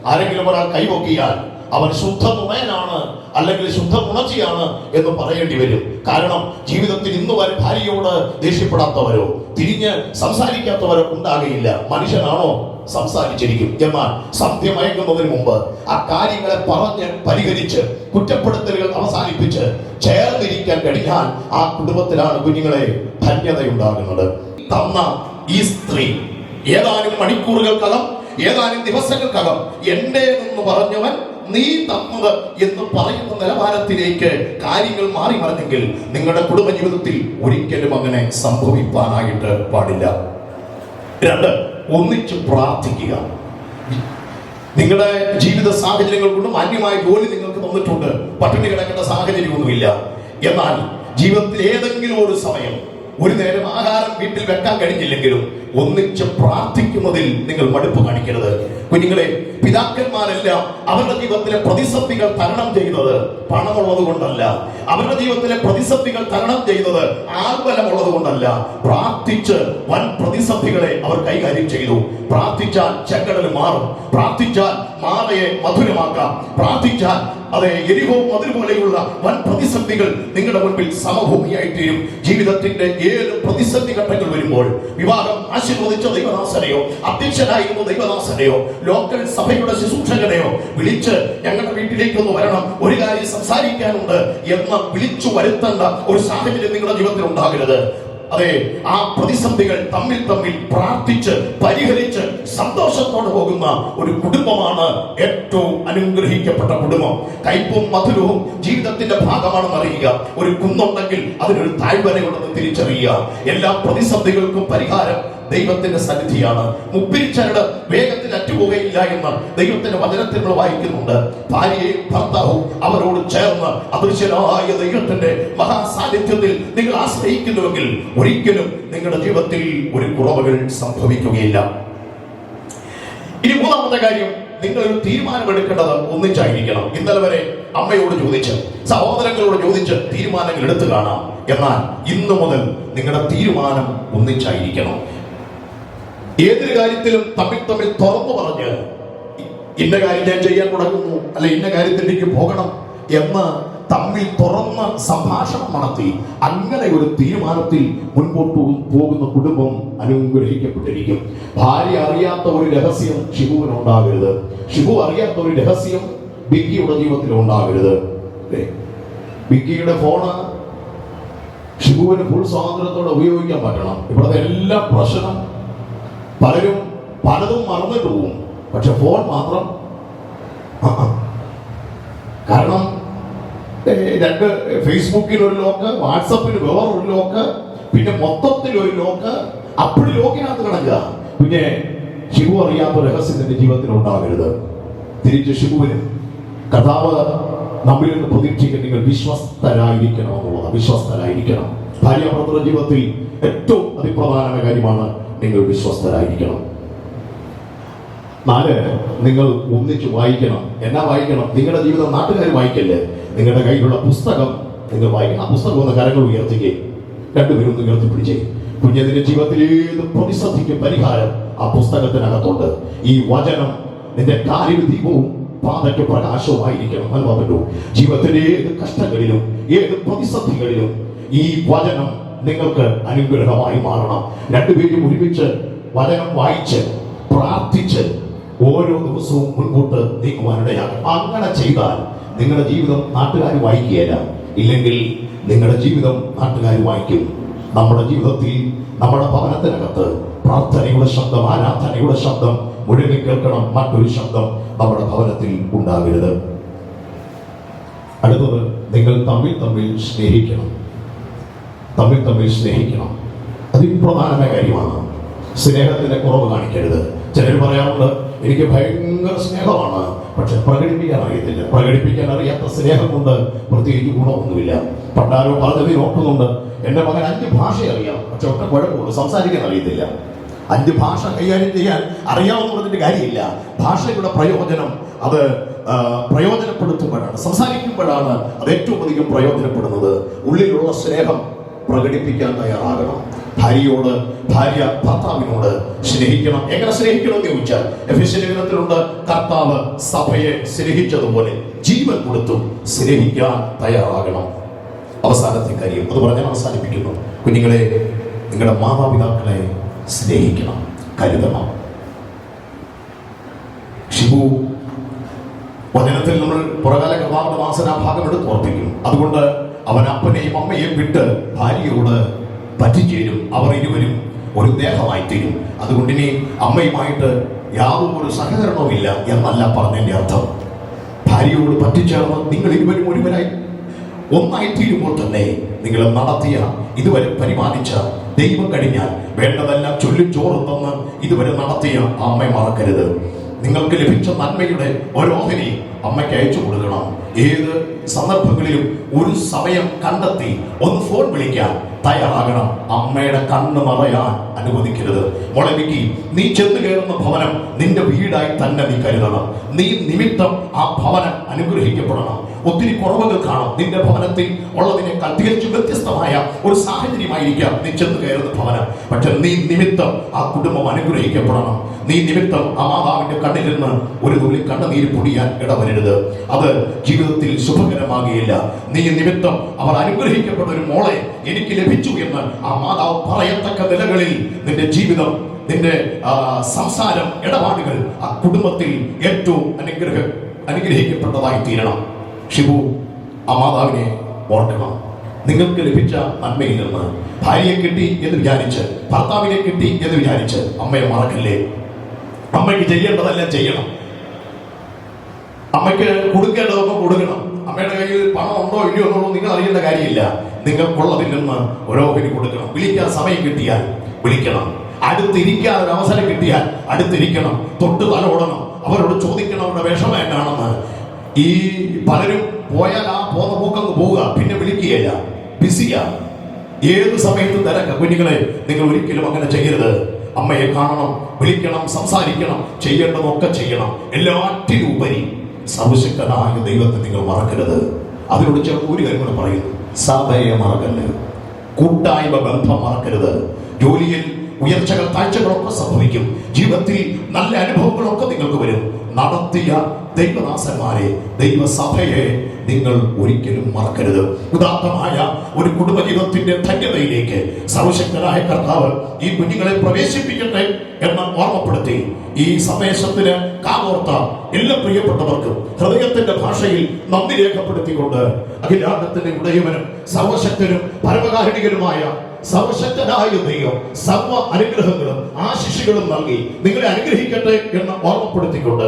C: ആരെങ്കിലും ഒരാൾ കൈവക്കിയാൽ അവൻ ശുദ്ധ നുണയനാണ് അല്ലെങ്കിൽ ശുദ്ധ നുണച്ചിയാണ് എന്ന് പറയേണ്ടി വരും. കാരണം ജീവിതത്തിൽ ഇന്നു വരെ ഭാര്യയോട് ദേഷ്യപ്പെടാത്തവരോ തിരിഞ്ഞ് സംസാരിക്കാത്തവരോ ഉണ്ടാകുകയില്ല. മനുഷ്യനാണോ? സംസാരിച്ചിരിക്കും. എന്നാൽ സത്യം മയക്കുന്നതിന് മുമ്പ് ആ കാര്യങ്ങളെ പറഞ്ഞ് പരിഹരിച്ച് കുറ്റപ്പെടുത്തലുകൾ അവസാനിപ്പിച്ച് ചേർന്നിരിക്കാൻ കഴിഞ്ഞാൽ ആ കുടുംബത്തിലാണ് കുഞ്ഞുങ്ങളെ ധന്യതയുണ്ടാകുന്നത്. തന്ന ഈ സ്ത്രീ ഏതാനും മണിക്കൂറുകൾക്കകം, ഏതാനും ദിവസങ്ങൾക്കകം എന്റേതെന്ന് പറഞ്ഞവൻ നീ തന്നത് എന്ന് പറയുന്ന നിലവാരത്തിലേക്ക് കാര്യങ്ങൾ മാറി മറിഞ്ഞെങ്കിൽ നിങ്ങളുടെ കുടുംബജീവിതത്തിൽ ഒരിക്കലും അങ്ങനെ സംഭവിക്കാനായിട്ട് പാടില്ല. 2, ഒന്നിച്ച് പ്രാർത്ഥിക്കുക. നിങ്ങളുടെ ജീവിത സാഹചര്യങ്ങൾ കൊണ്ട് മാന്യമായ ജോലി നിങ്ങൾക്ക് തന്നിട്ടുണ്ട്, പട്ടിണി കിടക്കേണ്ട സാഹചര്യമൊന്നുമില്ല. എന്നാൽ ജീവിതത്തിൽ ഏതെങ്കിലും ഒരു സമയം ഒരു നേരം ആഹാരം വീട്ടിൽ വെക്കാൻ കഴിഞ്ഞില്ലെങ്കിലും ഒന്നിച്ച് പ്രാർത്ഥിക്കുന്നതിൽ നിങ്ങൾ മടുപ്പ് കാണിക്കരുത്. കുഞ്ഞുങ്ങളെ, പിതാക്കന്മാരെല്ലാം അവരുടെ ജീവിതത്തിലെ പ്രതിസന്ധികൾ തരണം ചെയ്തത് പണമുള്ളത് കൊണ്ടല്ല, അവരുടെ ജീവിതത്തിലെ പ്രതിസന്ധികൾ തരണം ചെയ്തത് ആൾബലമുള്ളത് കൊണ്ടല്ല. പ്രാർത്ഥിച്ച് വൻ പ്രതിസന്ധികളെ അവർ കൈകാര്യം ചെയ്തു. പ്രാർത്ഥിച്ചാൽ ചെങ്കടൽ മാറും, പ്രാർത്ഥിച്ചാൽ മാറയെ മധുരമാക്കാം, പ്രാർത്ഥിച്ചാൽ അതെ എരിഹോ മതിൽ പോലെയുള്ള വൻ പ്രതിസന്ധികൾ നിങ്ങളുടെ മുൻപിൽ സമഭൂമിയായി തീരും. ജീവിതത്തിന്റെ ഏത് പ്രതിസന്ധി ഘട്ടങ്ങൾ വരുമ്പോൾ വിവാഹം ആശീർവദിച്ച ദൈവദാസനെയോ അധ്യക്ഷനായിരുന്ന ദൈവദാസനെയോ ലോക്കൽ സഭയുടെ ശുശ്രൂഷകനെയോ വിളിച്ച് ഞങ്ങളുടെ വീട്ടിലേക്കൊന്ന് വരണം, ഒരു കാര്യം സംസാരിക്കാനുണ്ട് എന്ന് വിളിച്ചു വരുത്തേണ്ട ഒരു സാഹചര്യം നിങ്ങളുടെ ജീവിതത്തിൽ ഉണ്ടാകരുത്. അതെ, ആ പ്രതിസന്ധികൾ തമ്മിൽ പ്രാർത്ഥിച്ച് പരിഹരിച്ച് സന്തോഷത്തോടെ പോകുന്ന ഒരു കുടുംബമാണ് ഏറ്റവും അനുഗ്രഹിക്കപ്പെട്ട കുടുംബം. കയ്പും മധുരവും ജീവിതത്തിന്റെ ഭാഗമാണെന്ന് അറിയുക. ഒരു കുന്നുണ്ടെങ്കിൽ അതിനൊരു താഴ്വരയുണ്ടെന്ന് തിരിച്ചറിയുക. എല്ലാ പ്രതിസന്ധികൾക്കും പരിഹാരം ദൈവത്തിന്റെ സന്നിധിയാണ്. മുപ്പിരിച്ചരട് വേഗത്തിൽ അറ്റുപോകുകയില്ല എന്ന് ദൈവത്തിന്റെ വചനത്തിൽ നമ്മൾ വായിക്കുന്നുണ്ട്. ഭാര്യയും ഭർത്താവും അവരോട് ചേർന്ന് അദൃശ്യനായ ദൈവത്തിന്റെ മഹാസാന്നിധ്യത്തിൽ നിങ്ങൾ ആശ്രയിക്കുന്നുവെങ്കിൽ ഒരിക്കലും നിങ്ങളുടെ ജീവിതത്തിൽ ഒരു കുറവുകൾ സംഭവിക്കുകയില്ല. ഇനി 3ാമത്തെ കാര്യം, നിങ്ങൾ ഒരു തീരുമാനമെടുക്കേണ്ടത് ഒന്നിച്ചായിരിക്കണം. ഇന്നലെ വരെ അമ്മയോട് ചോദിച്ച് സഹോദരങ്ങളോട് ചോദിച്ച് തീരുമാനങ്ങൾ എടുത്തു കാണാം. എന്നാൽ ഇന്നു മുതൽ നിങ്ങളുടെ തീരുമാനം ഒന്നിച്ചായിരിക്കണം. ഏതൊരു കാര്യത്തിലും തമ്മിൽ തുറന്നു പറഞ്ഞ് ഇന്ന കാര്യം ഞാൻ ചെയ്യാൻ തുടങ്ങുന്നു, അല്ലെ ഇന്ന കാര്യത്തിലേക്ക് പോകണം എന്ന് തമ്മിൽ തുറന്ന് സംഭാഷണം നടത്തി അങ്ങനെ ഒരു തീരുമാനത്തിൽ മുൻപോട്ട് പോകുന്ന കുടുംബം അനുഗ്രഹിക്കപ്പെട്ടിരിക്കും. ഭാര്യ അറിയാത്ത ഒരു രഹസ്യം ഷിബുവിന് ഉണ്ടാകരുത്. ഷിബു അറിയാത്ത ഒരു രഹസ്യം ബിഗ്ഗിയുടെ ജീവിതത്തിൽ ഉണ്ടാകരുത്. ബിഗ്ഗിയുടെ ഫോണ് ഷിബുവിന് ഫുൾ സ്വാതന്ത്ര്യത്തോടെ ഉപയോഗിക്കാൻ പറ്റണം. ഇവിടുത്തെ എല്ലാ പ്രശ്നം പലതും മറന്നിട്ട് പോകും, പക്ഷെ ഫോൺ മാത്രം. കാരണം 2 ഫേസ്ബുക്കിൽ ഒരു ലോക്ക്, വാട്സപ്പിൽ വേറൊരു ലോക്ക്, പിന്നെ മൊത്തത്തിൽ ഒരു ലോക്ക്, അപ്പോഴും ലോക്കിനകത്ത് കിടക്കുക. പിന്നെ ഷിബു അറിയാത്ത രഹസ്യത്തിന്റെ ജീവിതത്തിൽ ഉണ്ടാകരുത്. തിരിച്ച് ഷിബുവിന് കർത്താവ് നമ്മിൽ നിന്ന് പ്രതീക്ഷിക്കാൻ നിങ്ങൾ വിശ്വസ്തരായിരിക്കണം എന്നുള്ളത്. വിശ്വസ്തരായിരിക്കണം. ഭാര്യാഭർത്തൃ ജീവിതത്തിൽ ഏറ്റവും അതിപ്രധാനമായ കാര്യമാണ് നിങ്ങൾ വിശ്വസ്തരായിരിക്കണം. 4, നിങ്ങൾ ഒന്നിച്ച് വായിക്കണം. എന്നാ വായിക്കണം? നിങ്ങളുടെ ജീവിതം നാട്ടുകാർ വായിക്കല്ലേ. നിങ്ങളുടെ കയ്യിലുള്ള പുസ്തകം നിങ്ങൾ വായിക്കണം. ആ പുസ്തകം ഒന്ന് കരങ്ങൾ ഉയർത്തിക്കേ, 2 പേരും ഒന്ന് ഉയർത്തിപ്പിടിച്ചേ. കുഞ്ഞതിന്റെ ജീവിതത്തിൽ ഏത് പ്രതിസന്ധിക്കും പരിഹാരം ആ പുസ്തകത്തിനകത്തുണ്ട്. ഈ വചനം നിന്റെ കാലിന് ദീപവും പാതയ്ക്ക് പ്രകാശവുമായിരിക്കണം. അൽവാമല്ലോ, ജീവിതത്തിന്റെ ഏത് കഷ്ടങ്ങളിലും ഏത് പ്രതിസന്ധികളിലും ഈ വചനം നിങ്ങൾക്ക് അനുഗ്രഹമായി മാറണം. 2 പേരും ഒരുമിച്ച് വചനം വായിച്ച് പ്രാർത്ഥിച്ച് ഓരോ ദിവസവും മുൻപോട്ട് നീക്കുവാനിടയാകും. അങ്ങനെ ചെയ്താൽ നിങ്ങളുടെ ജീവിതം നാട്ടുകാർ വായിക്കുകയില്ല, ഇല്ലെങ്കിൽ നിങ്ങളുടെ ജീവിതം നാട്ടുകാർ വായിക്കും. നമ്മുടെ ജീവിതത്തിൽ നമ്മുടെ ഭവനത്തിനകത്ത് പ്രാർത്ഥനയുടെ ശബ്ദം, ആരാധനയുടെ ശബ്ദം മുഴുവൻ കേൾക്കണം. മറ്റൊരു ശബ്ദം നമ്മുടെ ഭവനത്തിൽ ഉണ്ടാകരുത്. അടുത്തത്, നിങ്ങൾ തമ്മിൽ സ്നേഹിക്കണം. തമ്മിൽ സ്നേഹിക്കണം. അതിപ്രധാനമായ കാര്യമാണ്.
H: സ്നേഹത്തിന്റെ കുറവ് കാണിക്കരുത്. ചിലർ പറയാറുണ്ട്, എനിക്ക് ഭയങ്കര സ്നേഹമാണ്, പക്ഷെ പ്രകടിപ്പിക്കാൻ അറിയത്തില്ല. പ്രകടിപ്പിക്കാൻ അറിയാത്ത സ്നേഹം കൊണ്ട് പ്രത്യേകിച്ച് ഗുണമൊന്നുമില്ല. പണ്ടാരോ പറഞ്ഞതിൽ ഓർക്കുന്നുണ്ട്, എൻ്റെ മകൻ 5 ഭാഷ അറിയാം, പക്ഷെ ഒറ്റ കുഴപ്പമുള്ളൂ, സംസാരിക്കാൻ അറിയത്തില്ല. 5 ഭാഷ കൈകാര്യം ചെയ്യാൻ അറിയാവുന്നതിന്റെ കാര്യമില്ല. ഭാഷയുടെ പ്രയോജനം അത് പ്രയോജനപ്പെടുത്തുമ്പോഴാണ്, സംസാരിക്കുമ്പോഴാണ് അത് ഏറ്റവും അധികം പ്രയോജനപ്പെടുന്നത്. ഉള്ളിലുള്ള സ്നേഹം പ്രകടിപ്പിക്കാൻ തയ്യാറാകണം. ഭാര്യയോട്, ഭാര്യ ഭർത്താവിനോട് സ്നേഹിക്കണം. എങ്ങനെ സ്നേഹിക്കണം എന്ന് ചോദിച്ചാൽ, എഫെസ്യ ലേഖനത്തിലുണ്ട്, കർത്താവ് സഭയെ സ്നേഹിച്ചതുപോലെ ജീവൻ കൊടുത്തും സ്നേഹിക്കാൻ തയ്യാറാകണം. അവസാനത്തെ കാര്യം അത് പറഞ്ഞാൽ അവസാനിപ്പിക്കുന്നു. കുഞ്ഞുങ്ങളെ, നിങ്ങളുടെ മാതാപിതാക്കളെ സ്നേഹിക്കണം, കരുതണം. ഷിബു വചനത്തിൽ നമ്മൾ പുറകാല കർത്താവിന്റെ വാസന ഭാഗം എടുത്ത് ഓർപ്പിക്കും. അതുകൊണ്ട് അവൻ അപ്പനെയും അമ്മയെയും വിട്ട് ഭാര്യയോട് പറ്റിച്ചേരും. അവർ ഇരുവരും ഒരു ദേഹമായി തീരും. അതുകൊണ്ട് ഇനി അമ്മയുമായിട്ട് യാതൊരു സഹകരണവുമില്ല എന്നല്ല പറഞ്ഞതിന്റെ അർത്ഥം. ഭാര്യയോട് പറ്റിച്ചേർന്ന് നിങ്ങൾ ഇരുവരും ഒരുവരായി ഒന്നായി തീരുമ്പോൾ തന്നെ നിങ്ങൾ നടത്തിയ, ഇതുവരെ പരിപാലിച്ച, ദൈവം കഴിഞ്ഞാൽ വേണ്ടതെല്ലാം ചൊല്ലും ചോറും തന്ന് ഇതുവരെ നടത്തിയ ആ അമ്മയെ മറക്കരുത്. നിങ്ങൾക്ക് ലഭിച്ച നന്മയുടെ ഓരോന്നിനെയും അമ്മയ്ക്ക് അയച്ചു കൊടുക്കണം. ഏത് സന്ദർഭങ്ങളിലും ഒരു സമയം കണ്ടെത്തി ഒന്ന് ഫോൺ വിളിക്കാൻ തയ്യാറാകണം. അമ്മയുടെ കണ്ണ് മറയാൻ അനുവദിക്കരുത്. മോളെ വിക്കി, നീ ചെന്ന് കയറുന്ന ഭവനം നിന്റെ വീടായി തന്നെ നീ കരുതണം. നീ നിമിത്തം ആ ഭവനം അനുഗ്രഹിക്കപ്പെടണം. ഒത്തിരി കുറവുകൾ കാണും നിന്റെ ഭവനത്തിൽ ഉള്ളതിനേക്കാൾ തികച്ചും വ്യത്യസ്തമായ ഒരു സാഹചര്യമായിരിക്കാം നീ ചെന്ന് കയറുന്ന ഭവനം. പക്ഷെ നീ നിമിത്തം ആ കുടുംബം അനുഗ്രഹിക്കപ്പെടണം. നീ നിമിത്തം ആ മാതാവിന്റെ കണ്ണിൽ നിന്ന് ഒരു തുള്ളി കണ്ണുനീര് പൊടിയാൻ ഇടവരരുത്. അത് ജീവിതത്തിൽ ശുഭകരമാകുകയില്ല. നീ നിമിത്തം അവർ അനുഗ്രഹിക്കപ്പെട്ട ഒരു മോളെ എനിക്ക് ലഭിച്ചു എന്ന് ആ മാതാവ് പറയത്തക്ക നിലകളിൽ നിന്റെ ജീവിതം, നിന്റെ സംസാരം, ഇടപാടുകൾ ആ കുടുംബത്തിൽ ഏറ്റവും അനുഗ്രഹിക്കപ്പെട്ടതായി തീരണം. ഷിബു, ആ മാതാവിനെ ഓർക്കണം. നിങ്ങൾക്ക് ലഭിച്ച നന്മയിൽ നിന്ന് ഭാര്യയെ കിട്ടി എന്ന് വിചാരിച്ച്, ഭർത്താവിനെ കിട്ടി എന്ന് വിചാരിച്ച് അമ്മയെ മറക്കല്ലേ. അമ്മയ്ക്ക് ചെയ്യേണ്ടതെല്ലാം ചെയ്യണം. അമ്മയ്ക്ക് കൊടുക്കേണ്ടതൊക്കെ കൊടുക്കണം. അമ്മയുടെ കയ്യിൽ പണം ഉണ്ടോ ഇല്ലയോ എന്നുള്ളത് നിങ്ങൾ അറിയേണ്ട കാര്യമില്ല. നിങ്ങൾക്കുള്ളതിൽ നിന്ന് ഓരോന്നിനും കൊടുക്കണം. വിളിക്കാൻ സമയം കിട്ടിയാൽ വിളിക്കണം. അടുത്തിരിക്കാൻ ഒരു അവസരം കിട്ടിയാൽ അടുത്തിരിക്കണം. തൊട്ട് തലോടണം. അവരോട് ചോദിക്കണം അവരുടെ വിഷമം എന്നാണെന്ന്. ഈ പലരും പോയാൽ ആ പോന്ന പോക്കങ്ങ് പോവുക, പിന്നെ വിളിക്കുകയില്ല, ബിസിയാ, ഏത് സമയത്തും തിരക്ക. കുഞ്ഞുങ്ങളെ, നിങ്ങൾ ഒരിക്കലും അങ്ങനെ ചെയ്യരുത്. അമ്മയെ കാണണം, വിളിക്കണം, സംസാരിക്കണം, ചെയ്യേണ്ടതൊക്കെ ചെയ്യണം. എല്ലാറ്റിനും ഉപരി സർവശക്തനായ ദൈവത്തെ നിങ്ങൾ മറക്കരുത്. അതിനോട് ചേർന്ന് ഒരു കാര്യം കൂടെ പറയുന്നു, സഭയെ മറക്കരുത്, കൂട്ടായ്മ ബന്ധം മറക്കരുത്. ജോലിയിൽ ഉയർച്ചകൾ താഴ്ചകളൊക്കെ സംഭവിക്കും. ജീവിതത്തിൽ നല്ല അനുഭവങ്ങളൊക്കെ നിങ്ങൾക്ക് വരും. നടത്തിയ ദൈവദാസന്മാരെ, ദൈവസഭയെ നിങ്ങൾ ഒരിക്കലും മറക്കരുത്. ഉദാത്തമായ ഒരു കുടുംബജീവിതത്തിന്റെ ധന്യതയിലേക്ക് സർവശക്തനായ കർത്താവ് ഈ കുഞ്ഞുങ്ങളെ പ്രവേശിപ്പിക്കട്ടെ എന്ന് ഓർമ്മപ്പെടുത്തി ഈ സന്ദേശത്തിന് കാതോർത്ത എല്ലാ പ്രിയപ്പെട്ടവർക്കും ഹൃദയത്തിന്റെ ഭാഷയിൽ നന്ദി രേഖപ്പെടുത്തിക്കൊണ്ട് അഖിലാണ്ടത്തിന്റെ ഉടയവനും സർവശക്തനും പരമകാരുണികനുമായ സർവശക്തനായ ദൈവം സർവ അനുഗ്രഹങ്ങളും ആശിഷുകളും നൽകി നിങ്ങളെ അനുഗ്രഹിക്കട്ടെ എന്ന് ഓർമ്മപ്പെടുത്തിക്കൊണ്ട്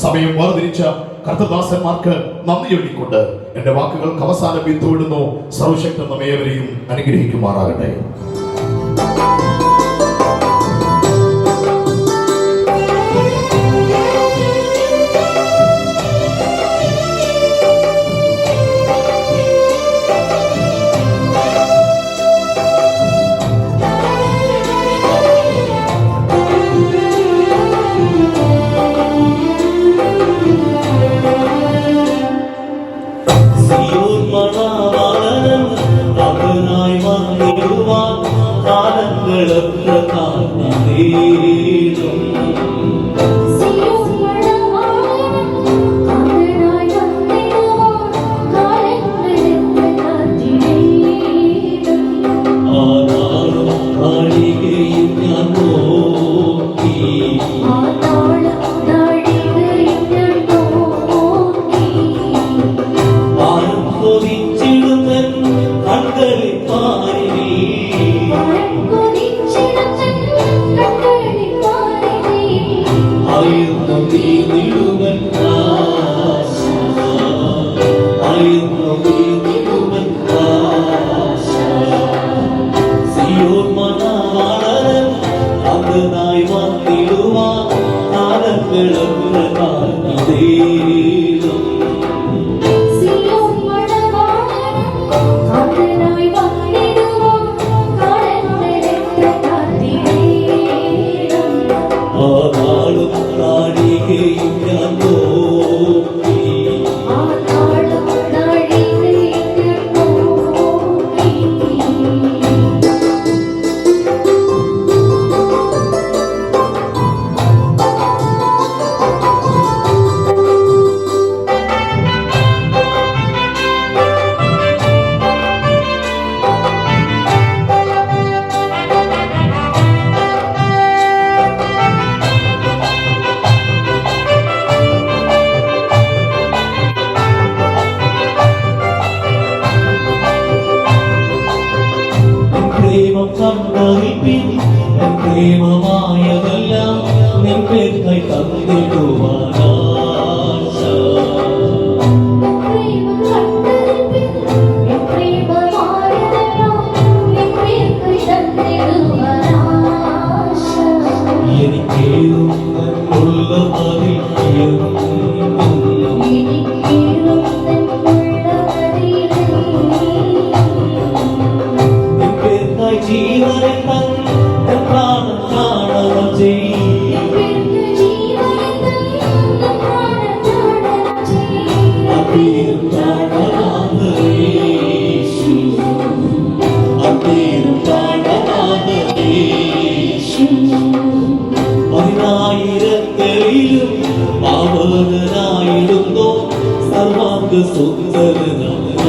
H: സമയം വേർതിരിച്ച കർത്തദാസന്മാർക്ക് നന്ദി ചൊല്ലിക്കൊണ്ട് എന്റെ വാക്കുകൾക്ക് അവസാനം ബിന്ദുവിടുന്നു. സർവശക്തൻ നമ്മേവരെയും അനുഗ്രഹിക്കുമാറാകട്ടെ.
G: Siyon mana പ്രേമമായതെല്ലാം നിൻ പേർക്കായി തന്നിടുവാനാശ എനിക്കേറും ഉള്ള നിൻ പേർക്കായി ജീവനെ പ്രാണൻ കാണണം പതിനായിരങ്ങളിലും പാവനായിടുന്നു സർവാംഗ സുന്ദരനായ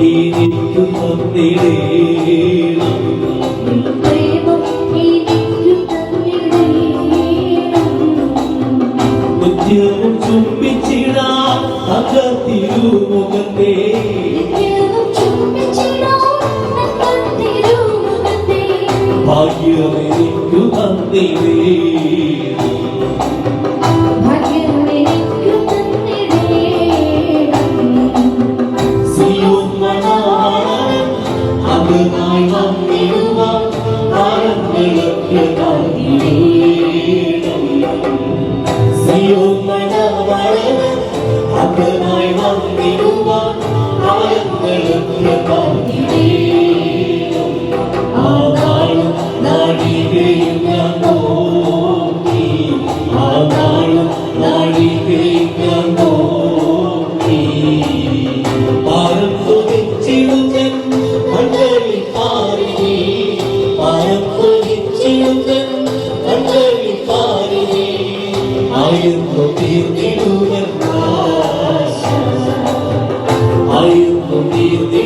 G: എനിക്കു തന്നിടേണം നിത്യവും ചുംബിച്ചിടാൻ അകത്തിരുമുഖത്തെ ഭാഗ്യമെനിക്കു തന്നിടേണം അതിനായി വന്നിടുവാൻ കാലങ്ങൾക്ക് അതിനായി വന്നിടുവാൻ കാലങ്ങൾക്ക് ആ നാളും നാഴികയും ഞാൻ നോക്കി ആ നാളും നാഴികയും ഞാൻ നോക്കി പാരം തുതിച്ചിടുന്നൻ മണ്ഡലി പാരിനി പാരം തുതിച്ചിടുന്നൻ മണ്ഡലി പാരിനി ആയിരുന്നു തീർന്നിടുവൻ ആയിരുന്നു തീർന്നി